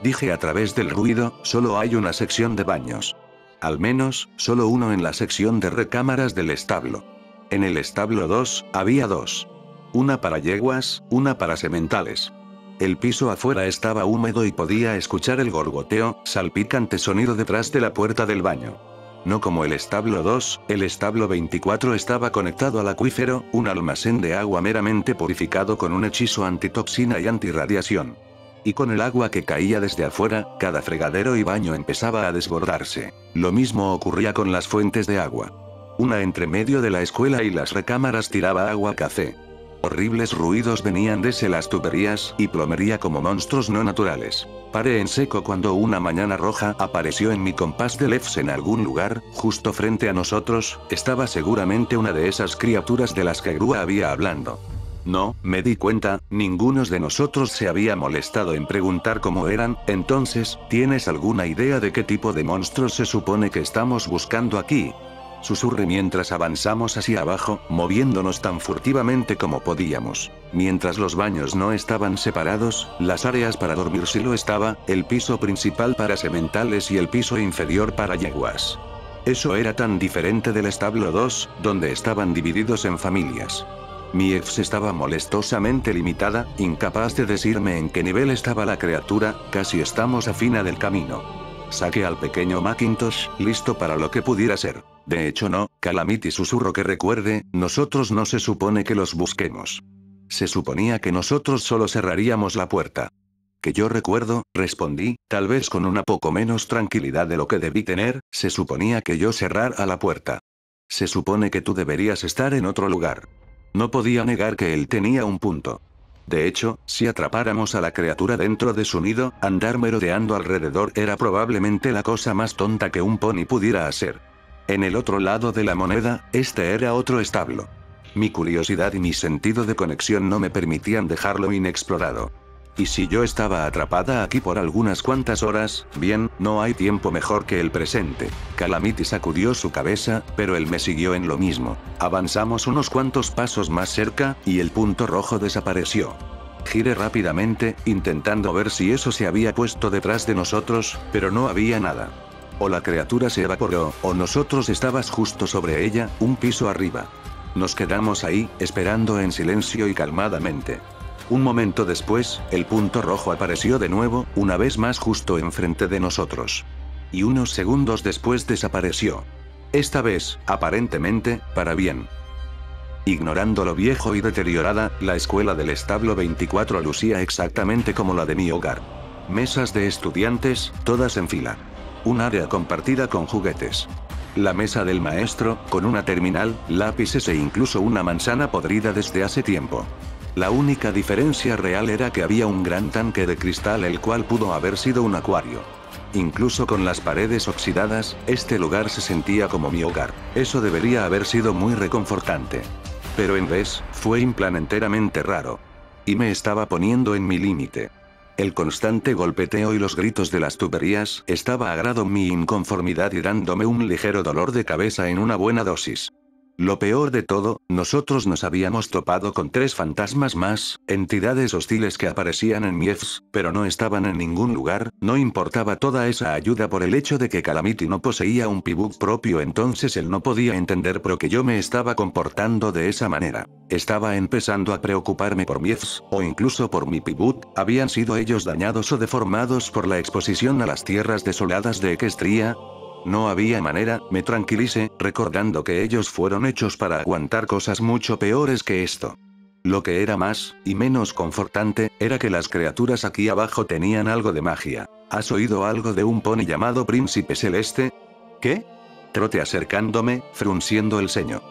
Dije a través del ruido, solo hay una sección de baños. Al menos, solo uno en la sección de recámaras del establo. En el establo 2, había 2. Una para yeguas, una para sementales. El piso afuera estaba húmedo y podía escuchar el gorgoteo, salpicante sonido detrás de la puerta del baño. No como el establo 2, el establo 24 estaba conectado al acuífero, un almacén de agua meramente purificado con un hechizo antitoxina y antirradiación. Y con el agua que caía desde afuera, cada fregadero y baño empezaba a desbordarse. Lo mismo ocurría con las fuentes de agua. Una entre medio de la escuela y las recámaras tiraba agua café. Horribles ruidos venían desde las tuberías y plomería como monstruos no naturales. Paré en seco cuando una mañana roja apareció en mi compás de Lefs en algún lugar, justo frente a nosotros. Estaba seguramente una de esas criaturas de las que Grua había hablando. No, me di cuenta, ninguno de nosotros se había molestado en preguntar cómo eran. Entonces, ¿tienes alguna idea de qué tipo de monstruos se supone que estamos buscando aquí? Susurré mientras avanzamos hacia abajo, moviéndonos tan furtivamente como podíamos. Mientras los baños no estaban separados, las áreas para dormir sí lo estaba, el piso principal para sementales y el piso inferior para yeguas. Eso era tan diferente del establo 2, donde estaban divididos en familias. Mi ex estaba molestosamente limitada, incapaz de decirme en qué nivel estaba la criatura, casi estamos a fina del camino. Saqué al pequeño Macintosh, listo para lo que pudiera ser. De hecho no, Calamity susurró que recuerde, nosotros no se supone que los busquemos. Se suponía que nosotros solo cerraríamos la puerta. Que yo recuerdo, respondí, tal vez con una poco menos tranquilidad de lo que debí tener, se suponía que yo cerrara la puerta. Se supone que tú deberías estar en otro lugar. No podía negar que él tenía un punto. De hecho, si atrapáramos a la criatura dentro de su nido, andar merodeando alrededor era probablemente la cosa más tonta que un pony pudiera hacer. En el otro lado de la moneda, este era otro establo. Mi curiosidad y mi sentido de conexión no me permitían dejarlo inexplorado. Y si yo estaba atrapada aquí por algunas cuantas horas, bien, no hay tiempo mejor que el presente. Calamity sacudió su cabeza, pero él me siguió en lo mismo. Avanzamos unos cuantos pasos más cerca, y el punto rojo desapareció. Giré rápidamente, intentando ver si eso se había puesto detrás de nosotros, pero no había nada. O la criatura se evaporó, o nosotros estábamos justo sobre ella, un piso arriba. Nos quedamos ahí, esperando en silencio y calmadamente. Un momento después, el punto rojo apareció de nuevo, una vez más justo enfrente de nosotros. Y unos segundos después desapareció. Esta vez, aparentemente, para bien. Ignorando lo viejo y deteriorada, la escuela del establo 24 lucía exactamente como la de mi hogar. Mesas de estudiantes, todas en fila. Un área compartida con juguetes. La mesa del maestro, con una terminal, lápices e incluso una manzana podrida desde hace tiempo. La única diferencia real era que había un gran tanque de cristal el cual pudo haber sido un acuario. Incluso con las paredes oxidadas, este lugar se sentía como mi hogar. Eso debería haber sido muy reconfortante. Pero en vez, fue un plan enteramente raro. Y me estaba poniendo en mi límite. El constante golpeteo y los gritos de las tuberías estaba agrado mi inconformidad y dándome un ligero dolor de cabeza en una buena dosis. Lo peor de todo, nosotros nos habíamos topado con 3 fantasmas más, entidades hostiles que aparecían en Miefs, pero no estaban en ningún lugar, no importaba toda esa ayuda por el hecho de que Calamity no poseía un pibut propio, entonces él no podía entender por qué yo me estaba comportando de esa manera. Estaba empezando a preocuparme por Miefs, o incluso por mi pibut, ¿habían sido ellos dañados o deformados por la exposición a las tierras desoladas de Equestria? No había manera, me tranquilicé, recordando que ellos fueron hechos para aguantar cosas mucho peores que esto. Lo que era más, y menos confortante, era que las criaturas aquí abajo tenían algo de magia. ¿Has oído algo de un pony llamado Príncipe Celeste? ¿Qué? Troté acercándome, frunciendo el ceño.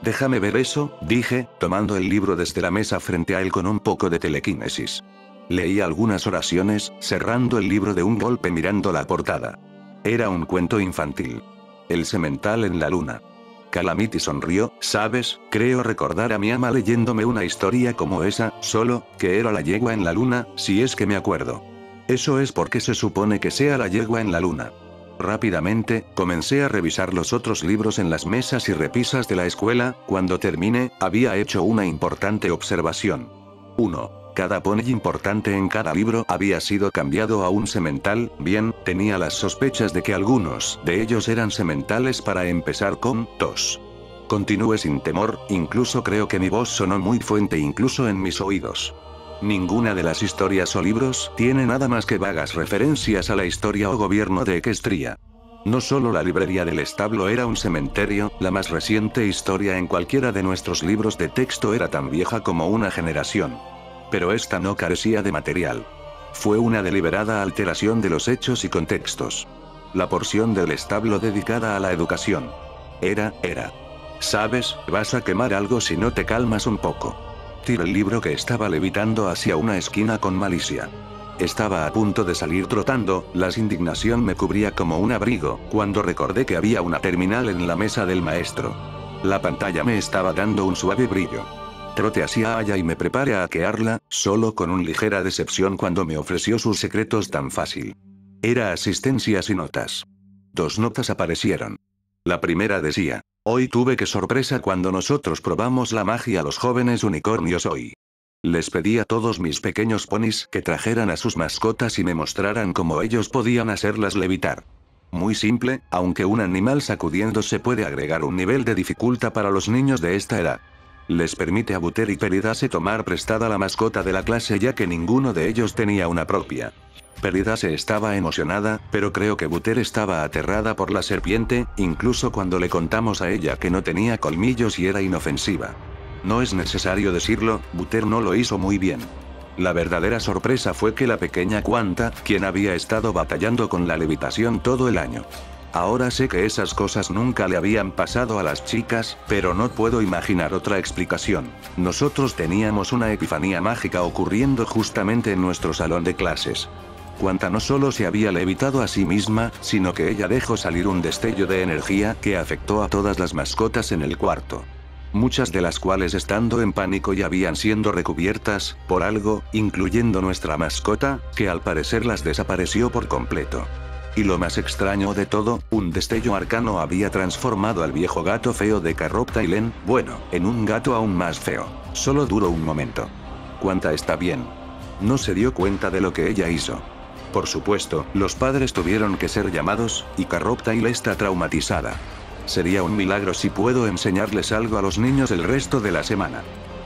Déjame ver eso, dije, tomando el libro desde la mesa frente a él con un poco de telequinesis. Leí algunas oraciones, cerrando el libro de un golpe mirando la portada. Era un cuento infantil. El semental en la luna. Calamity sonrió, ¿sabes? Creo recordar a mi ama leyéndome una historia como esa, solo, que era la yegua en la luna, si es que me acuerdo. Eso es porque se supone que sea la yegua en la luna. Rápidamente, comencé a revisar los otros libros en las mesas y repisas de la escuela, cuando terminé, había hecho una importante observación. 1. Cada pony importante en cada libro había sido cambiado a un semental, bien, tenía las sospechas de que algunos de ellos eran sementales para empezar con 2. Continué sin temor, incluso creo que mi voz sonó muy fuerte incluso en mis oídos. Ninguna de las historias o libros tiene nada más que vagas referencias a la historia o gobierno de Equestria. No solo la librería del establo era un cementerio, la más reciente historia en cualquiera de nuestros libros de texto era tan vieja como una generación. Pero esta no carecía de material. Fue una deliberada alteración de los hechos y contextos. La porción del establo dedicada a la educación. Era. ¿Sabes? Vas a quemar algo si no te calmas un poco. Tiré el libro que estaba levitando hacia una esquina con malicia. Estaba a punto de salir trotando, la indignación me cubría como un abrigo, cuando recordé que había una terminal en la mesa del maestro. La pantalla me estaba dando un suave brillo. Troté hacia allá y me preparé a hackearla, solo con una ligera decepción cuando me ofreció sus secretos tan fácil. Era asistencias y notas. 2 notas aparecieron. La primera decía: hoy tuve que sorpresa cuando nosotros probamos la magia a los jóvenes unicornios hoy. Les pedí a todos mis pequeños ponis que trajeran a sus mascotas y me mostraran cómo ellos podían hacerlas levitar. Muy simple, aunque un animal sacudiéndose puede agregar un nivel de dificultad para los niños de esta edad. Les permite a Butter y Peridase tomar prestada la mascota de la clase ya que ninguno de ellos tenía una propia. Peridase estaba emocionada, pero creo que Butter estaba aterrada por la serpiente, incluso cuando le contamos a ella que no tenía colmillos y era inofensiva. No es necesario decirlo, Butter no lo hizo muy bien. La verdadera sorpresa fue que la pequeña Quanta, quien había estado batallando con la levitación todo el año. Ahora sé que esas cosas nunca le habían pasado a las chicas, pero no puedo imaginar otra explicación. Nosotros teníamos una epifanía mágica ocurriendo justamente en nuestro salón de clases. Quanta no solo se había levitado a sí misma, sino que ella dejó salir un destello de energía que afectó a todas las mascotas en el cuarto. Muchas de las cuales estando en pánico y habían siendo recubiertas por algo, incluyendo nuestra mascota, que al parecer las desapareció por completo. Y lo más extraño de todo, un destello arcano había transformado al viejo gato feo de Carrot-Tailen, bueno, en un gato aún más feo. Solo duró un momento. Quanta está bien. No se dio cuenta de lo que ella hizo. Por supuesto, los padres tuvieron que ser llamados, y Carrot-Tailen está traumatizada. Sería un milagro si puedo enseñarles algo a los niños el resto de la semana.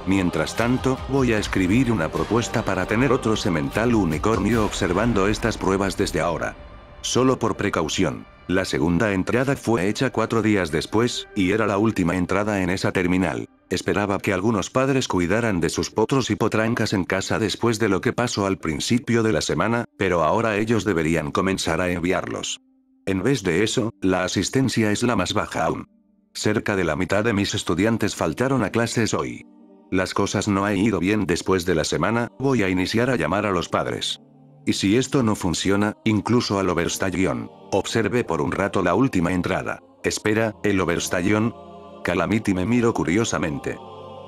Mientras tanto, voy a escribir una propuesta para tener otro semental unicornio observando estas pruebas desde ahora. Solo por precaución. La segunda entrada fue hecha 4 días después, y era la última entrada en esa terminal. Esperaba que algunos padres cuidaran de sus potros y potrancas en casa después de lo que pasó al principio de la semana, pero ahora ellos deberían comenzar a enviarlos. En vez de eso, la asistencia es la más baja aún. Cerca de la mitad de mis estudiantes faltaron a clases hoy. Las cosas no han ido bien después de la semana, voy a iniciar a llamar a los padres. Y si esto no funciona, incluso al Overstallion. Observe por un rato la última entrada. Espera, ¿el Overstallion? Calamity me miró curiosamente.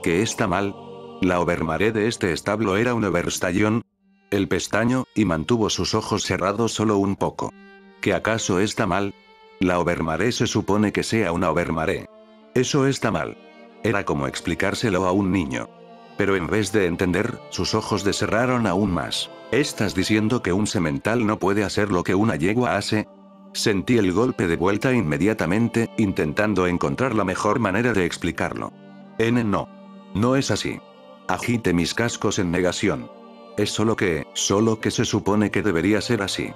¿Qué está mal? ¿La Overmare de este establo era un Overstallion? El pestaño, y mantuvo sus ojos cerrados solo un poco. ¿Qué acaso está mal? La Overmare se supone que sea una Overmare. Eso está mal. Era como explicárselo a un niño. Pero en vez de entender, sus ojos deserraron aún más. ¿Estás diciendo que un semental no puede hacer lo que una yegua hace? Sentí el golpe de vuelta inmediatamente, intentando encontrar la mejor manera de explicarlo. No. No es así. Agité mis cascos en negación. Es solo que se supone que debería ser así.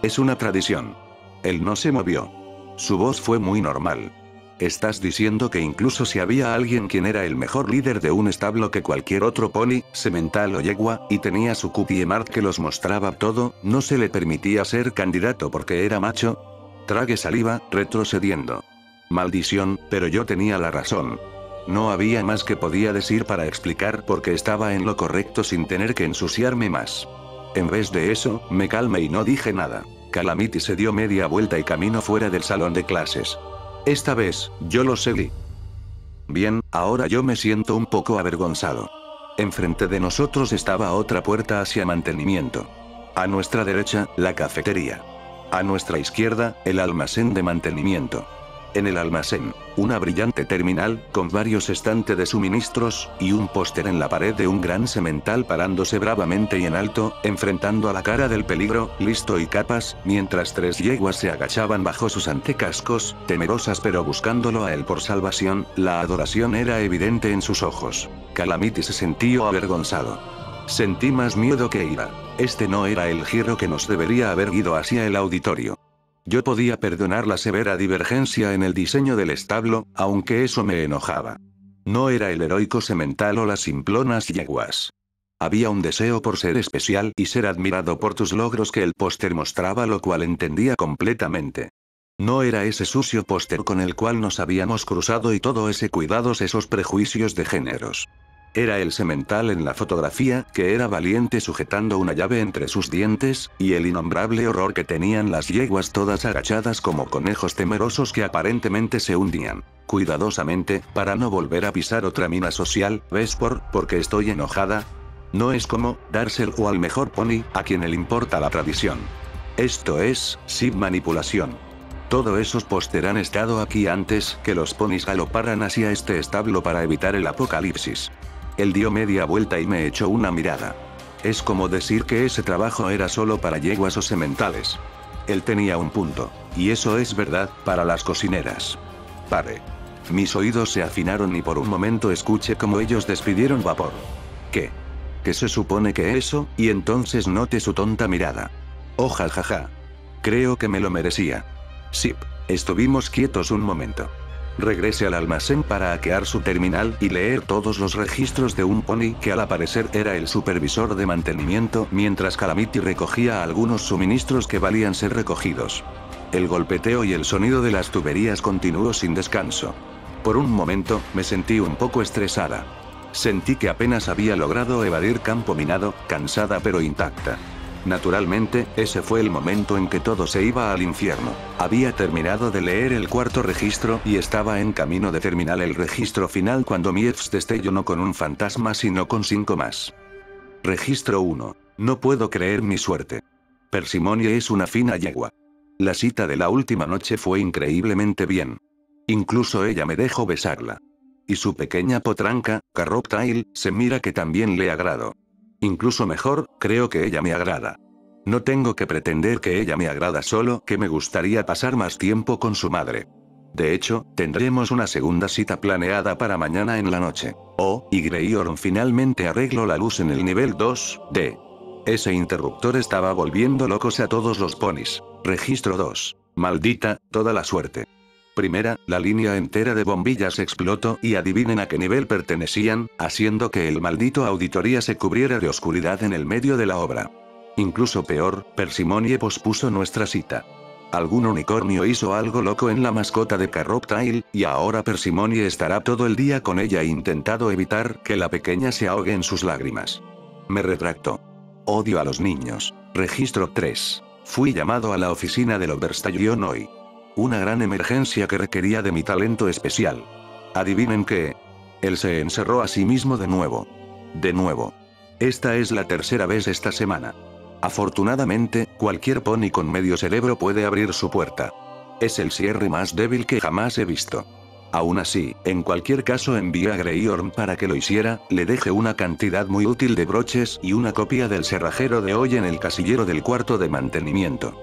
Es una tradición. Él no se movió. Su voz fue muy normal. ¿Estás diciendo que incluso si había alguien quien era el mejor líder de un establo que cualquier otro pony, semental o yegua, y tenía su cookie mart que los mostraba todo, no se le permitía ser candidato porque era macho? Tragué saliva, retrocediendo. Maldición, pero yo tenía la razón. No había más que podía decir para explicar por qué estaba en lo correcto sin tener que ensuciarme más. En vez de eso, me calmé y no dije nada. Calamity se dio media vuelta y caminó fuera del salón de clases. Esta vez, yo lo seguí. Bien, ahora yo me siento un poco avergonzado. Enfrente de nosotros estaba otra puerta hacia mantenimiento. A nuestra derecha, la cafetería. A nuestra izquierda, el almacén de mantenimiento. En el almacén, una brillante terminal, con varios estantes de suministros, y un póster en la pared de un gran semental parándose bravamente y en alto, enfrentando a la cara del peligro, listo y capaz, mientras 3 yeguas se agachaban bajo sus antecascos, temerosas pero buscándolo a él por salvación. La adoración era evidente en sus ojos. Calamity se sintió avergonzado. Sentí más miedo que ira. Este no era el giro que nos debería haber ido hacia el auditorio. Yo podía perdonar la severa divergencia en el diseño del establo, aunque eso me enojaba. No era el heroico semental o las simplonas yeguas. Había un deseo por ser especial y ser admirado por tus logros que el póster mostraba, lo cual entendía completamente. No era ese sucio póster con el cual nos habíamos cruzado y todo ese cuidados, esos prejuicios de géneros. Era el semental en la fotografía, que era valiente sujetando una llave entre sus dientes, y el innombrable horror que tenían las yeguas todas agachadas como conejos temerosos que aparentemente se hundían. Cuidadosamente, para no volver a pisar otra mina social. ¿Ves porque estoy enojada? No es como dárselo al mejor pony, a quien le importa la tradición. Esto es, sí, manipulación. Todos esos póster han estado aquí antes que los ponis galoparan hacia este establo para evitar el apocalipsis. Él dio media vuelta y me echó una mirada. Es como decir que ese trabajo era solo para yeguas o sementales. Él tenía un punto. Y eso es verdad, para las cocineras. Pare. Mis oídos se afinaron y por un momento escuché como ellos despidieron vapor. ¿Qué? ¿Qué se supone que eso? Y entonces noté su tonta mirada. Oh jajaja. Creo que me lo merecía. Sip. Estuvimos quietos un momento. Regresé al almacén para hackear su terminal y leer todos los registros de un pony que al parecer era el supervisor de mantenimiento mientras Calamity recogía algunos suministros que valían ser recogidos. El golpeteo y el sonido de las tuberías continuó sin descanso. Por un momento, me sentí un poco estresada. Sentí que apenas había logrado evadir campo minado, cansada pero intacta. Naturalmente, ese fue el momento en que todo se iba al infierno. Había terminado de leer el cuarto registro y estaba en camino de terminar el registro final cuando Mievs destelló no con un fantasma sino con 5 más. Registro 1. No puedo creer mi suerte. Persimonia es una fina yegua. La cita de la última noche fue increíblemente bien. Incluso ella me dejó besarla. Y su pequeña potranca, Carroptail, se mira que también le agrado. Incluso mejor, creo que ella me agrada. No tengo que pretender que ella me agrada, solo que me gustaría pasar más tiempo con su madre. De hecho, tendremos una segunda cita planeada para mañana en la noche. Oh, y Greyorn finalmente arregló la luz en el nivel 2D. Ese interruptor estaba volviendo locos a todos los ponis. Registro 2. Maldita, toda la suerte. Primera, la línea entera de bombillas explotó y adivinen a qué nivel pertenecían, haciendo que el maldito auditoría se cubriera de oscuridad en el medio de la obra. Incluso peor, Persimonie pospuso nuestra cita. Algún unicornio hizo algo loco en la mascota de Carroptail, y ahora Persimonie estará todo el día con ella intentando evitar que la pequeña se ahogue en sus lágrimas. Me retracto. Odio a los niños. Registro 3. Fui llamado a la oficina del Oberstallion hoy. Una gran emergencia que requería de mi talento especial. Adivinen qué. Él se encerró a sí mismo de nuevo. De nuevo. Esta es la tercera vez esta semana. Afortunadamente, cualquier pony con medio cerebro puede abrir su puerta. Es el cierre más débil que jamás he visto. Aún así, en cualquier caso envié a Greyorn para que lo hiciera, le dejé una cantidad muy útil de broches y una copia del cerrajero de hoy en el casillero del cuarto de mantenimiento.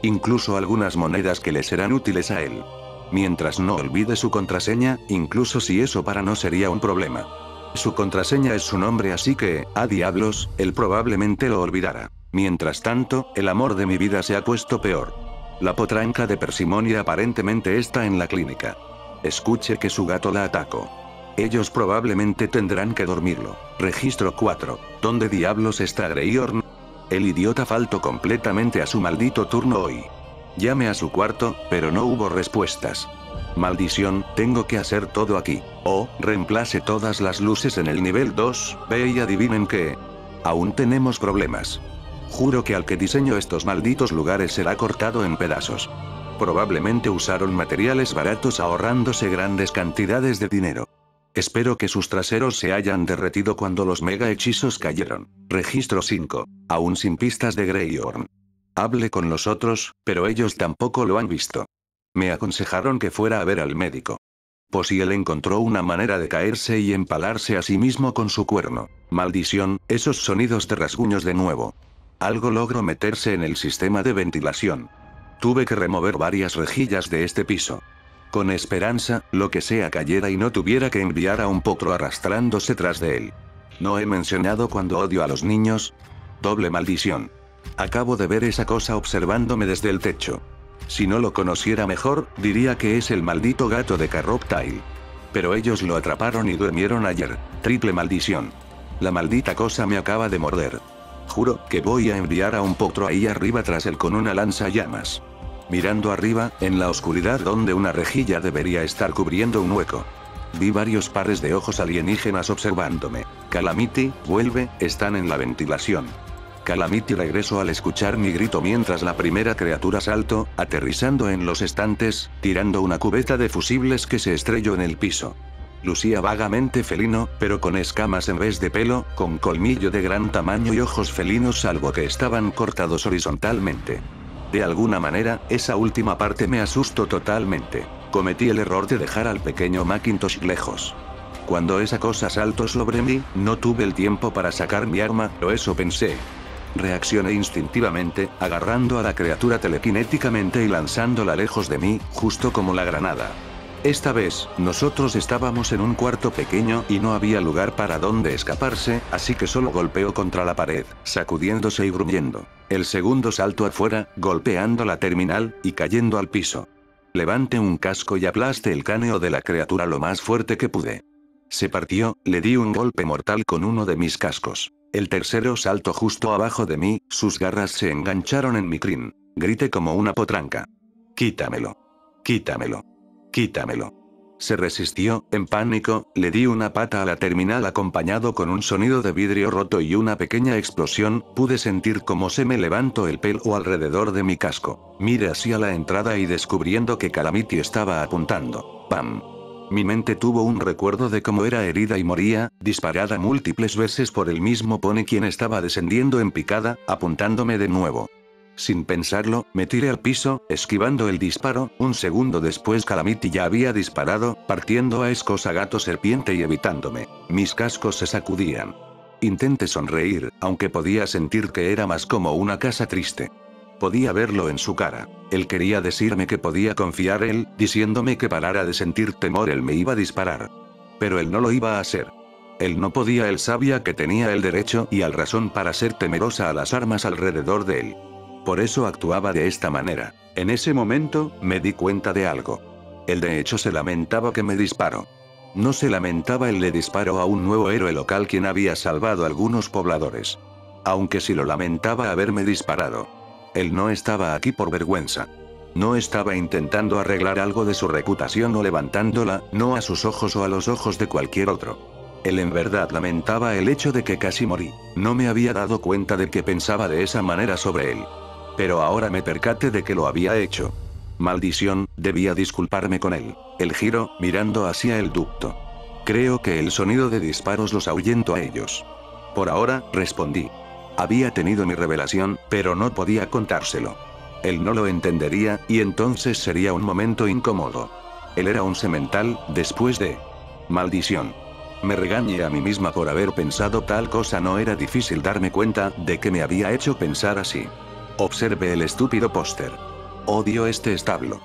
Incluso algunas monedas que le serán útiles a él. Mientras no olvide su contraseña, incluso si eso para no sería un problema. Su contraseña es su nombre, así que, a diablos, él probablemente lo olvidará. Mientras tanto, el amor de mi vida se ha puesto peor. La potranca de Persimonia aparentemente está en la clínica. Escuche que su gato la atacó. Ellos probablemente tendrán que dormirlo. Registro 4. ¿Dónde diablos está Greyorn? El idiota faltó completamente a su maldito turno hoy. Llamé a su cuarto, pero no hubo respuestas. Maldición, tengo que hacer todo aquí. Oh, reemplace todas las luces en el nivel 2B y adivinen qué. Aún tenemos problemas. Juro que al que diseño estos malditos lugares será cortado en pedazos. Probablemente usaron materiales baratos ahorrándose grandes cantidades de dinero. Espero que sus traseros se hayan derretido cuando los mega hechizos cayeron. Registro 5. Aún sin pistas de Greyorn. Hablé con los otros, pero ellos tampoco lo han visto. Me aconsejaron que fuera a ver al médico. Pues si él encontró una manera de caerse y empalarse a sí mismo con su cuerno. Maldición, esos sonidos de rasguños de nuevo. Algo logró meterse en el sistema de ventilación. Tuve que remover varias rejillas de este piso. Con esperanza, lo que sea cayera y no tuviera que enviar a un potro arrastrándose tras de él. ¿No he mencionado cuando odio a los niños? Doble maldición. Acabo de ver esa cosa observándome desde el techo. Si no lo conociera mejor, diría que es el maldito gato de Carroptail. Pero ellos lo atraparon y durmieron ayer. Triple maldición. La maldita cosa me acaba de morder. Juro que voy a enviar a un potro ahí arriba tras él con una lanzallamas. Mirando arriba, en la oscuridad donde una rejilla debería estar cubriendo un hueco. Vi varios pares de ojos alienígenas observándome. Calamity, vuelve, están en la ventilación. Calamity regresó al escuchar mi grito mientras la primera criatura saltó, aterrizando en los estantes, tirando una cubeta de fusibles que se estrelló en el piso. Lucía vagamente felino, pero con escamas en vez de pelo, con colmillo de gran tamaño y ojos felinos salvo que estaban cortados horizontalmente. De alguna manera, esa última parte me asustó totalmente. Cometí el error de dejar al pequeño Macintosh lejos. Cuando esa cosa saltó sobre mí, no tuve el tiempo para sacar mi arma, o eso pensé. Reaccioné instintivamente, agarrando a la criatura telequinéticamente y lanzándola lejos de mí, justo como la granada. Esta vez, nosotros estábamos en un cuarto pequeño y no había lugar para donde escaparse, así que solo golpeó contra la pared, sacudiéndose y gruñendo. El segundo salto afuera, golpeando la terminal, y cayendo al piso. Levanté un casco y aplasté el cráneo de la criatura lo más fuerte que pude. Se partió, le di un golpe mortal con uno de mis cascos. El tercero saltó justo abajo de mí, sus garras se engancharon en mi crin. Grité como una potranca. «Quítamelo. Quítamelo. Quítamelo». Se resistió, en pánico, le di una pata a la terminal acompañado con un sonido de vidrio roto y una pequeña explosión, pude sentir cómo se me levantó el pelo alrededor de mi casco. Miré hacia la entrada y descubriendo que Calamity estaba apuntando. ¡Pam! Mi mente tuvo un recuerdo de cómo era herida y moría, disparada múltiples veces por el mismo pony quien estaba descendiendo en picada, apuntándome de nuevo. Sin pensarlo, me tiré al piso, esquivando el disparo. Un segundo después Calamity ya había disparado, partiendo a escos a gato serpiente y evitándome. Mis cascos se sacudían. Intenté sonreír, aunque podía sentir que era más como una casa triste. Podía verlo en su cara. Él quería decirme que podía confiar en él, diciéndome que parara de sentir temor, él me iba a disparar. Pero él no lo iba a hacer. Él no podía, él sabía que tenía el derecho y la razón para ser temerosa a las armas alrededor de él. Por eso actuaba de esta manera. En ese momento, me di cuenta de algo. Él de hecho se lamentaba que me disparó. No se lamentaba, él le disparó a un nuevo héroe local quien había salvado a algunos pobladores. Aunque sí lo lamentaba haberme disparado. Él no estaba aquí por vergüenza. No estaba intentando arreglar algo de su reputación o levantándola, no a sus ojos o a los ojos de cualquier otro. Él en verdad lamentaba el hecho de que casi morí. No me había dado cuenta de que pensaba de esa manera sobre él. Pero ahora me percaté de que lo había hecho. Maldición, debía disculparme con él. El giro, mirando hacia el ducto. Creo que el sonido de disparos los ahuyentó a ellos. Por ahora, respondí. Había tenido mi revelación, pero no podía contárselo. Él no lo entendería, y entonces sería un momento incómodo. Él era un semental, después de... Maldición. Me regañé a mí misma por haber pensado tal cosa. No era difícil darme cuenta de que me había hecho pensar así. Observe el estúpido póster. Odio este establo.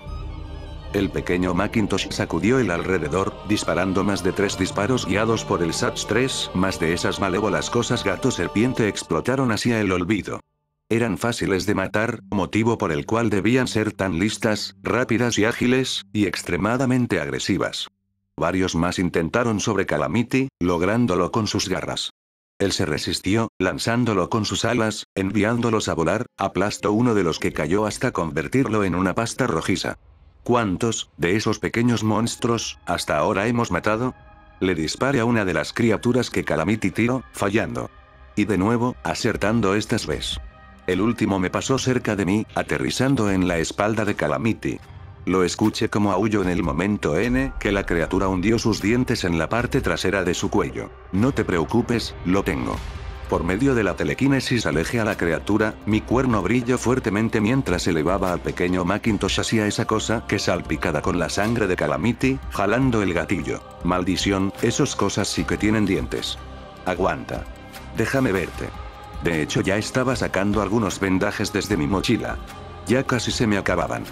El pequeño Macintosh sacudió el alrededor, disparando más de 3 disparos guiados por el SATS-3, más de esas malévolas cosas gato serpiente explotaron hacia el olvido. Eran fáciles de matar, motivo por el cual debían ser tan listas, rápidas y ágiles, y extremadamente agresivas. Varios más intentaron sobre Calamity, lográndolo con sus garras. Él se resistió, lanzándolo con sus alas, enviándolos a volar, aplastó uno de los que cayó hasta convertirlo en una pasta rojiza. ¿Cuántos, de esos pequeños monstruos, hasta ahora hemos matado? Le disparé a una de las criaturas que Calamity tiró, fallando. Y de nuevo, acertando estas veces. El último me pasó cerca de mí, aterrizando en la espalda de Calamity. Lo escuché como aulló en el momento en que la criatura hundió sus dientes en la parte trasera de su cuello. No te preocupes, lo tengo. Por medio de la telequinesis alejé a la criatura, mi cuerno brilló fuertemente mientras elevaba al pequeño Macintosh hacia esa cosa que salpicada con la sangre de Calamity, jalando el gatillo. Maldición, esos cosas sí que tienen dientes. Aguanta. Déjame verte. De hecho ya estaba sacando algunos vendajes desde mi mochila. Ya casi se me acababan.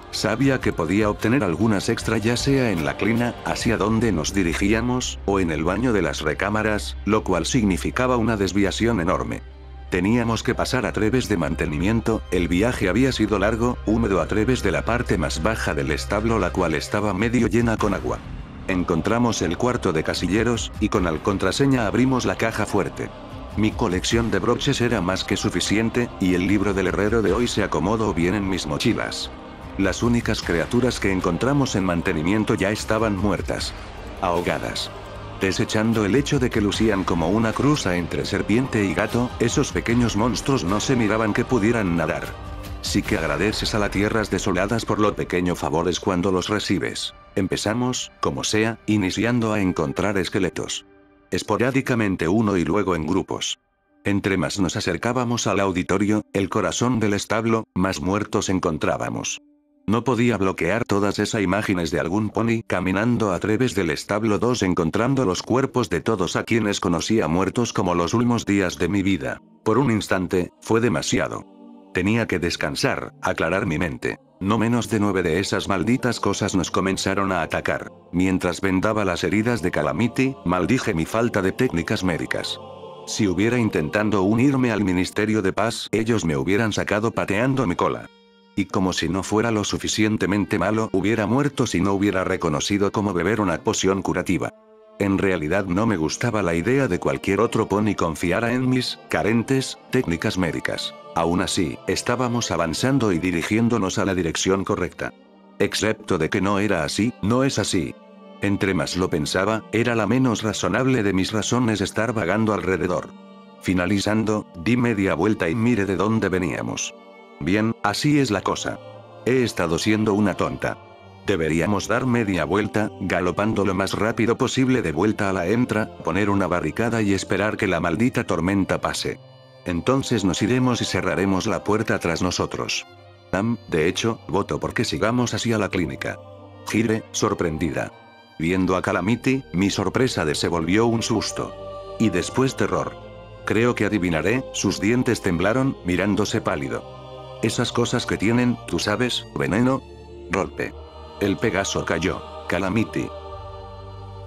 Sabía que podía obtener algunas extra ya sea en la clina, hacia donde nos dirigíamos, o en el baño de las recámaras, lo cual significaba una desviación enorme. Teníamos que pasar a través de mantenimiento, el viaje había sido largo, húmedo a través de la parte más baja del establo la cual estaba medio llena con agua. Encontramos el cuarto de casilleros, y con la contraseña abrimos la caja fuerte. Mi colección de broches era más que suficiente, y el libro del herrero de hoy se acomodó bien en mis mochilas. Las únicas criaturas que encontramos en mantenimiento ya estaban muertas. Ahogadas. Desechando el hecho de que lucían como una cruza entre serpiente y gato, esos pequeños monstruos no se miraban que pudieran nadar. Sí que agradeces a las tierras desoladas por lo pequeño favores cuando los recibes. Empezamos, como sea, iniciando a encontrar esqueletos. Esporádicamente uno y luego en grupos. Entre más nos acercábamos al auditorio, el corazón del establo, más muertos encontrábamos. No podía bloquear todas esas imágenes de algún pony caminando a través del establo 2 encontrando los cuerpos de todos a quienes conocía muertos como los últimos días de mi vida. Por un instante, fue demasiado. Tenía que descansar, aclarar mi mente. No menos de 9 de esas malditas cosas nos comenzaron a atacar. Mientras vendaba las heridas de Calamity, maldije mi falta de técnicas médicas. Si hubiera intentado unirme al Ministerio de Paz, ellos me hubieran sacado pateando mi cola. Y como si no fuera lo suficientemente malo, hubiera muerto si no hubiera reconocido cómo beber una poción curativa. En realidad no me gustaba la idea de cualquier otro pony confiara en mis carentes técnicas médicas. Aún así, estábamos avanzando y dirigiéndonos a la dirección correcta. Excepto de que no era así, no es así. Entre más lo pensaba, era la menos razonable de mis razones estar vagando alrededor. Finalizando, di media vuelta y mire de dónde veníamos. Bien, así es la cosa. He estado siendo una tonta. Deberíamos dar media vuelta, galopando lo más rápido posible de vuelta a la entrada, poner una barricada y esperar que la maldita tormenta pase. Entonces nos iremos y cerraremos la puerta tras nosotros. De hecho, voto porque sigamos hacia la clínica. Giré, sorprendida. Viendo a Calamity, mi sorpresa se volvió un susto. Y después terror. Creo que adivinaré, sus dientes temblaron, mirándose pálido. Esas cosas que tienen, tú sabes, veneno. Golpe. El Pegaso cayó. Calamity.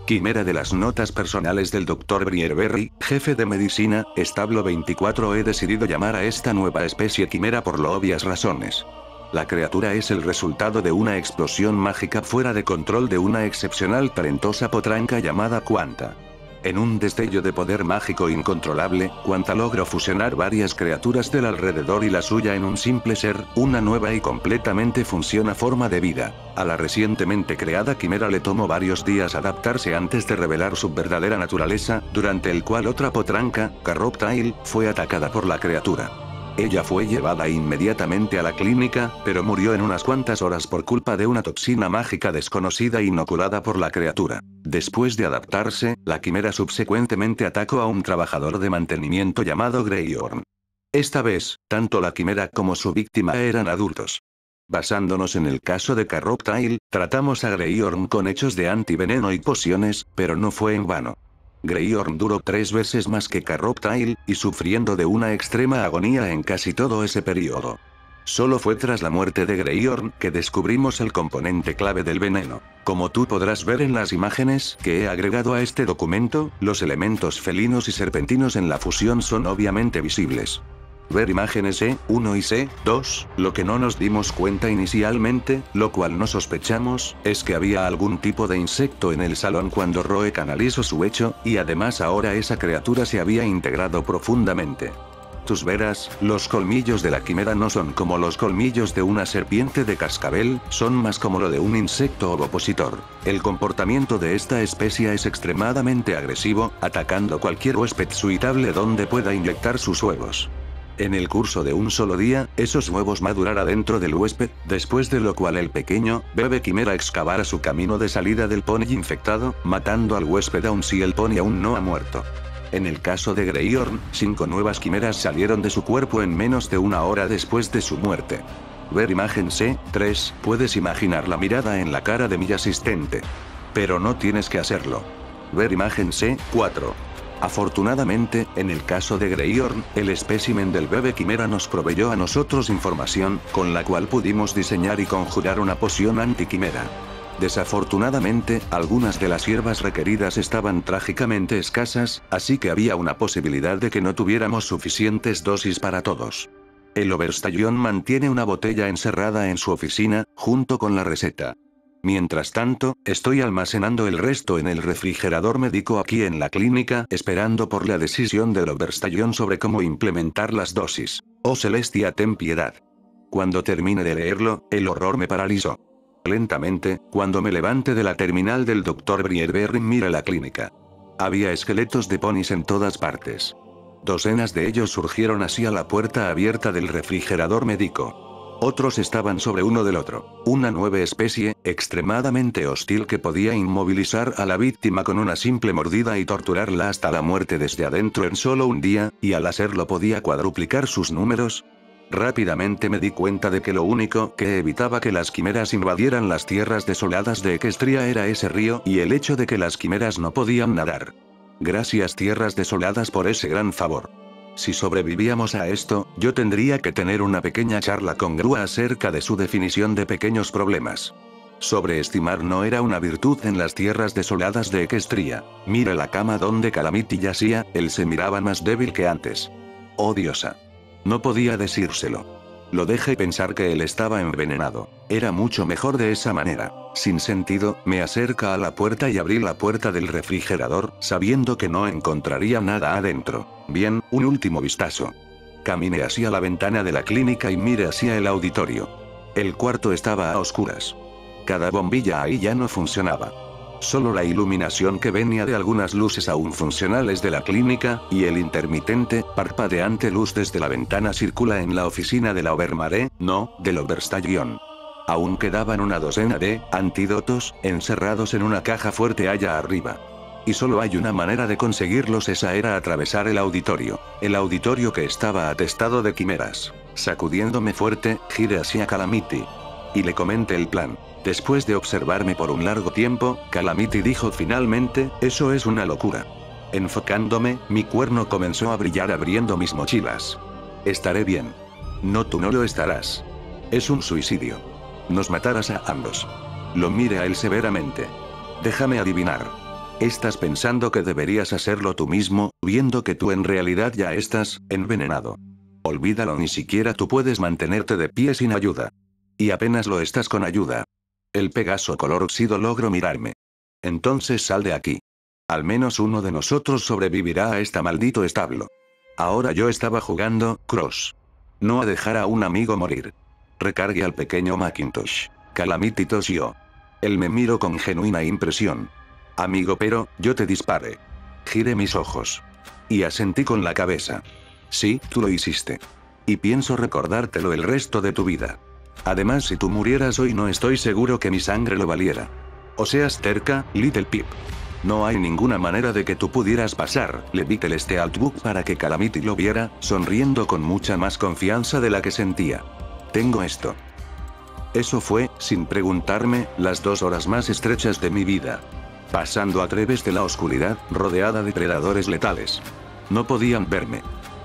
Quimera de las notas personales del Dr. Brierberry, jefe de medicina, establo 24. He decidido llamar a esta nueva especie quimera por lo obvias razones. La criatura es el resultado de una explosión mágica fuera de control de una excepcional talentosa potranca llamada Quanta. En un destello de poder mágico incontrolable, Quanta logró fusionar varias criaturas del alrededor y la suya en un simple ser, una nueva y completamente funciona forma de vida. A la recientemente creada quimera le tomó varios días adaptarse antes de revelar su verdadera naturaleza, durante el cual otra potranca, Carroptile, fue atacada por la criatura. Ella fue llevada inmediatamente a la clínica, pero murió en unas cuantas horas por culpa de una toxina mágica desconocida inoculada por la criatura. Después de adaptarse, la quimera subsecuentemente atacó a un trabajador de mantenimiento llamado Greyorn. Esta vez, tanto la quimera como su víctima eran adultos. Basándonos en el caso de Carroptile, tratamos a Greyorn con hechos de antiveneno y pociones, pero no fue en vano. Greyorn duró 3 veces más que Carroptile, y sufriendo de una extrema agonía en casi todo ese periodo. Solo fue tras la muerte de Greyorn que descubrimos el componente clave del veneno. Como tú podrás ver en las imágenes que he agregado a este documento, los elementos felinos y serpentinos en la fusión son obviamente visibles. Ver imágenes E1 y C2, lo que no nos dimos cuenta inicialmente, lo cual no sospechamos, es que había algún tipo de insecto en el salón cuando Roe canalizó su hecho, y además ahora esa criatura se había integrado profundamente. Tus verás, los colmillos de la quimera no son como los colmillos de una serpiente de cascabel, son más como lo de un insecto ovopositor. El comportamiento de esta especie es extremadamente agresivo, atacando cualquier huésped suitable donde pueda inyectar sus huevos. En el curso de un solo día, esos huevos madurará dentro del huésped, después de lo cual el pequeño, bebé quimera excavará su camino de salida del pony infectado, matando al huésped aun si el pony aún no ha muerto. En el caso de Greyorn, 5 nuevas quimeras salieron de su cuerpo en menos de 1 hora después de su muerte. Ver imagen C3, puedes imaginar la mirada en la cara de mi asistente. Pero no tienes que hacerlo. Ver imagen C4. Afortunadamente, en el caso de Greyorn, el espécimen del bebé quimera nos proveyó a nosotros información, con la cual pudimos diseñar y conjurar una poción antiquimera. Desafortunadamente, algunas de las hierbas requeridas estaban trágicamente escasas, así que había una posibilidad de que no tuviéramos suficientes dosis para todos. El Overstallion mantiene una botella encerrada en su oficina, junto con la receta. Mientras tanto, estoy almacenando el resto en el refrigerador médico aquí en la clínica, esperando por la decisión del Overstallion sobre cómo implementar las dosis. Oh Celestia, ten piedad. Cuando termine de leerlo, el horror me paralizó. Lentamente, cuando me levante de la terminal del Dr. Brierberry, mira la clínica. Había esqueletos de ponis en todas partes. Docenas de ellos surgieron hacia la puerta abierta del refrigerador médico. Otros estaban sobre uno del otro. Una nueva especie, extremadamente hostil que podía inmovilizar a la víctima con una simple mordida y torturarla hasta la muerte desde adentro en solo un día, y al hacerlo podía cuadruplicar sus números. Rápidamente me di cuenta de que lo único que evitaba que las quimeras invadieran las tierras desoladas de Equestria era ese río y el hecho de que las quimeras no podían nadar. Gracias tierras desoladas por ese gran favor. Si sobrevivíamos a esto, yo tendría que tener una pequeña charla con Grua acerca de su definición de pequeños problemas. Sobreestimar no era una virtud en las tierras desoladas de Equestria. Mire la cama donde Calamity yacía, él se miraba más débil que antes. Oh diosa. No podía decírselo. Lo dejé pensar que él estaba envenenado. Era mucho mejor de esa manera. Sin sentido, me acerca a la puerta y abrí la puerta del refrigerador, sabiendo que no encontraría nada adentro. Bien, un último vistazo. Caminé hacia la ventana de la clínica y miré hacia el auditorio. El cuarto estaba a oscuras. Cada bombilla ahí ya no funcionaba. Solo la iluminación que venía de algunas luces aún funcionales de la clínica, y el intermitente, parpadeante luz desde la ventana circula en la oficina de la Obermare, no, del Oberstallion. Aún quedaban una docena de antídotos, encerrados en una caja fuerte allá arriba. Y solo hay una manera de conseguirlos, esa era atravesar el auditorio. El auditorio que estaba atestado de quimeras. Sacudiéndome fuerte, giré hacia Calamity. Y le comenté el plan. Después de observarme por un largo tiempo, Calamity dijo finalmente, eso es una locura. Enfocándome, mi cuerno comenzó a brillar abriendo mis mochilas. Estaré bien. No, tú no lo estarás. Es un suicidio. Nos matarás a ambos. Lo miré a él severamente. Déjame adivinar. Estás pensando que deberías hacerlo tú mismo, viendo que tú en realidad ya estás envenenado. Olvídalo, ni siquiera tú puedes mantenerte de pie sin ayuda. Y apenas lo estás con ayuda. El Pegaso color óxido logró mirarme. Entonces sal de aquí. Al menos uno de nosotros sobrevivirá a este maldito establo. Ahora yo estaba jugando, Cross. No a dejar a un amigo morir. Recargue al pequeño Macintosh. Calamity tosió. Él me miró con genuina impresión. Amigo, pero, yo te disparé. Giré mis ojos. Y asentí con la cabeza. Sí, tú lo hiciste. Y pienso recordártelo el resto de tu vida. Además, si tú murieras hoy, no estoy seguro que mi sangre lo valiera. O seas terca, Little Pip. No hay ninguna manera de que tú pudieras pasar. Le di el Stealthbook para que Calamity lo viera, sonriendo con mucha más confianza de la que sentía. Tengo esto. Eso fue, sin preguntarme, las 2 horas más estrechas de mi vida. Pasando a través de la oscuridad, rodeada de predadores letales. No podían verme.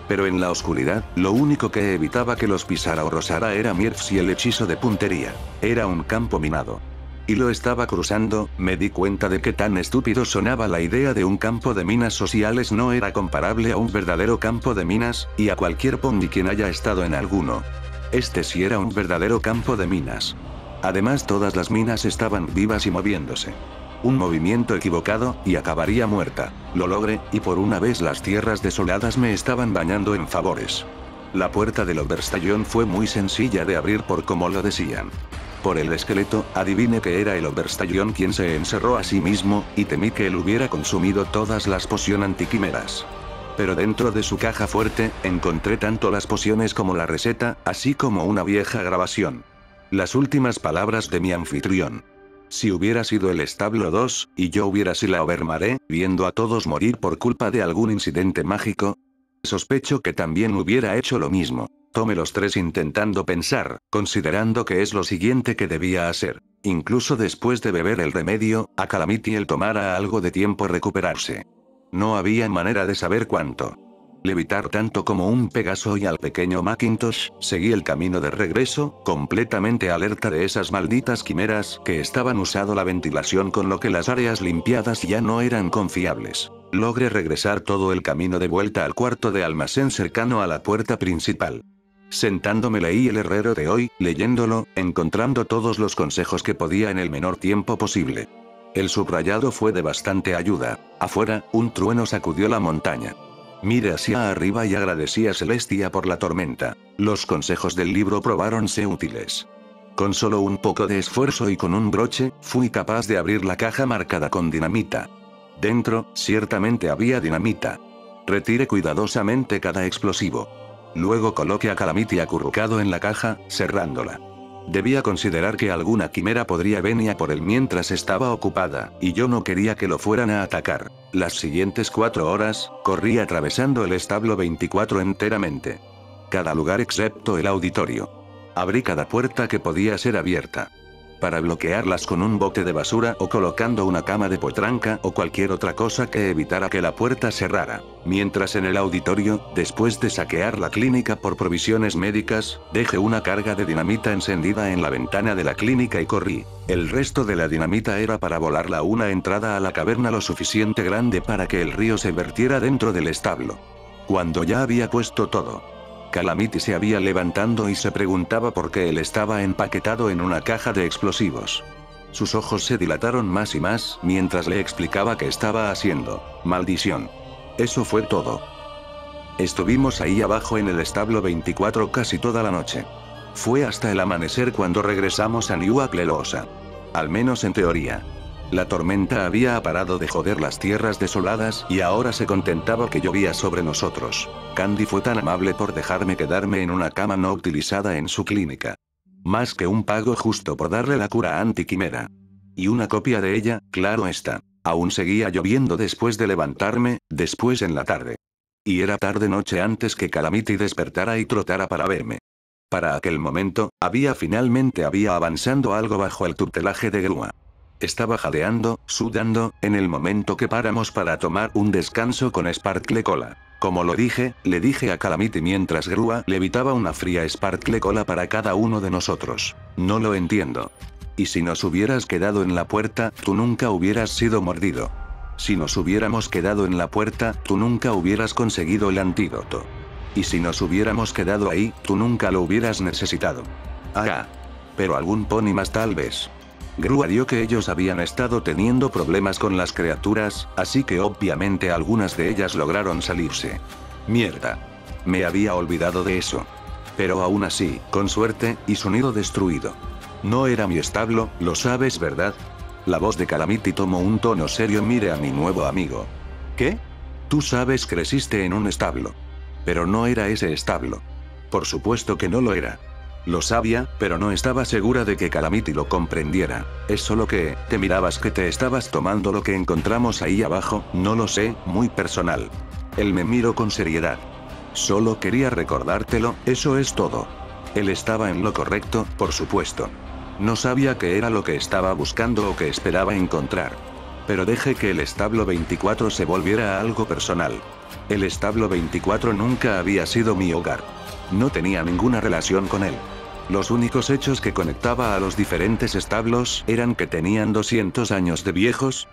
Pero en la oscuridad, lo único que evitaba que los pisara o rozara era Mirfs y el hechizo de puntería. Era un campo minado. Y lo estaba cruzando, me di cuenta de que tan estúpido sonaba la idea de un campo de minas sociales. No era comparable a un verdadero campo de minas, y a cualquier Pondi quien haya estado en alguno. Este sí era un verdadero campo de minas. Además, todas las minas estaban vivas y moviéndose. Un movimiento equivocado, y acabaría muerta. Lo logré, y por una vez las tierras desoladas me estaban bañando en favores. La puerta del Oberstallion fue muy sencilla de abrir por como lo decían. Por el esqueleto, adiviné que era el Oberstallion quien se encerró a sí mismo, y temí que él hubiera consumido todas las pociones antiquimeras. Pero dentro de su caja fuerte, encontré tanto las pociones como la receta, así como una vieja grabación. Las últimas palabras de mi anfitrión. Si hubiera sido el establo 2, y yo hubiera sido la Obermare, viendo a todos morir por culpa de algún incidente mágico, sospecho que también hubiera hecho lo mismo. Tomé los 3 intentando pensar, considerando que es lo siguiente que debía hacer. Incluso después de beber el remedio, a Calamity él tomara algo de tiempo recuperarse. No había manera de saber cuánto. Levitar tanto como un Pegaso, y al pequeño Macintosh, seguí el camino de regreso, completamente alerta de esas malditas quimeras que estaban usando la ventilación, con lo que las áreas limpiadas ya no eran confiables. Logré regresar todo el camino de vuelta al cuarto de almacén cercano a la puerta principal. Sentándome leí El Herrero de hoy, leyéndolo, encontrando todos los consejos que podía en el menor tiempo posible. El subrayado fue de bastante ayuda. Afuera, un trueno sacudió la montaña. Miré hacia arriba y agradecí a Celestia por la tormenta. Los consejos del libro probáronse útiles. Con solo un poco de esfuerzo y con un broche, fui capaz de abrir la caja marcada con dinamita. Dentro, ciertamente había dinamita. Retiré cuidadosamente cada explosivo. Luego coloqué a Calamity acurrucado en la caja, cerrándola. Debía considerar que alguna quimera podría venir por él mientras estaba ocupada, y yo no quería que lo fueran a atacar. Las siguientes 4 horas, corrí atravesando el establo 24 enteramente. Cada lugar excepto el auditorio. Abrí cada puerta que podía ser abierta. para bloquearlas con un bote de basura o colocando una cama de potranca o cualquier otra cosa que evitara que la puerta cerrara. Mientras en el auditorio, después de saquear la clínica por provisiones médicas, dejé una carga de dinamita encendida en la ventana de la clínica y corrí. El resto de la dinamita era para volarla a una entrada a la caverna lo suficiente grande para que el río se vertiera dentro del establo. Cuando ya había puesto todo, Calamity se había levantando y se preguntaba por qué él estaba empaquetado en una caja de explosivos. Sus ojos se dilataron más y más mientras le explicaba qué estaba haciendo. Maldición. Eso fue todo. Estuvimos ahí abajo en el establo 24 casi toda la noche. Fue hasta el amanecer cuando regresamos a New Aclelosa. Al menos en teoría. La tormenta había parado de joder las tierras desoladas y ahora se contentaba que llovía sobre nosotros. Candy fue tan amable por dejarme quedarme en una cama no utilizada en su clínica. Más que un pago justo por darle la cura antiquimera. Y una copia de ella, claro está. Aún seguía lloviendo después de levantarme, después en la tarde. Y era tarde-noche antes que Calamity despertara y trotara para verme. Para aquel momento, finalmente había avanzando algo bajo el tutelaje de Grua. Estaba jadeando, sudando, en el momento que paramos para tomar un descanso con Sparkle Cola. Como lo dije, le dije a Calamity mientras Grua levitaba una fría Sparkle Cola para cada uno de nosotros. No lo entiendo. Y si nos hubieras quedado en la puerta, tú nunca hubieras sido mordido. Si nos hubiéramos quedado en la puerta, tú nunca hubieras conseguido el antídoto. Y si nos hubiéramos quedado ahí, tú nunca lo hubieras necesitado. Ah. Pero algún pony más tal vez. Grua dio que ellos habían estado teniendo problemas con las criaturas, así que obviamente algunas de ellas lograron salirse. Mierda. Me había olvidado de eso. Pero aún así, con suerte, y su nido destruido. No era mi establo, lo sabes, ¿verdad? La voz de Calamity tomó un tono serio. Mire a mi nuevo amigo. ¿Qué? Tú sabes, creciste en un establo. Pero no era ese establo. Por supuesto que no lo era. Lo sabía, pero no estaba segura de que Calamity lo comprendiera. Es solo que, te mirabas que te estabas tomando lo que encontramos ahí abajo, no lo sé, muy personal. Él me miró con seriedad. Solo quería recordártelo, eso es todo. Él estaba en lo correcto, por supuesto. No sabía qué era lo que estaba buscando o que esperaba encontrar. Pero dejé que el establo 24 se volviera algo personal. El establo 24 nunca había sido mi hogar. No tenía ninguna relación con él. Los únicos hechos que conectaba a los diferentes establos eran que tenían 200 años de viejos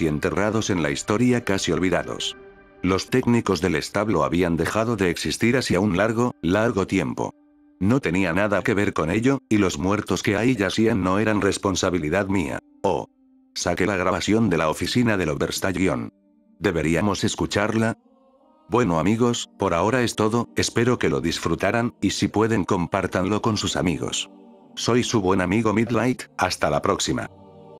y enterrados en la historia casi olvidados. Los técnicos del establo habían dejado de existir hacía un largo tiempo. No tenía nada que ver con ello, y los muertos que ahí yacían no eran responsabilidad mía. Oh. Saqué la grabación de la oficina del Oberstallion. ¿Deberíamos escucharla? Bueno amigos, por ahora es todo, espero que lo disfrutaran, y si pueden compártanlo con sus amigos. Soy su buen amigo Midlight, hasta la próxima.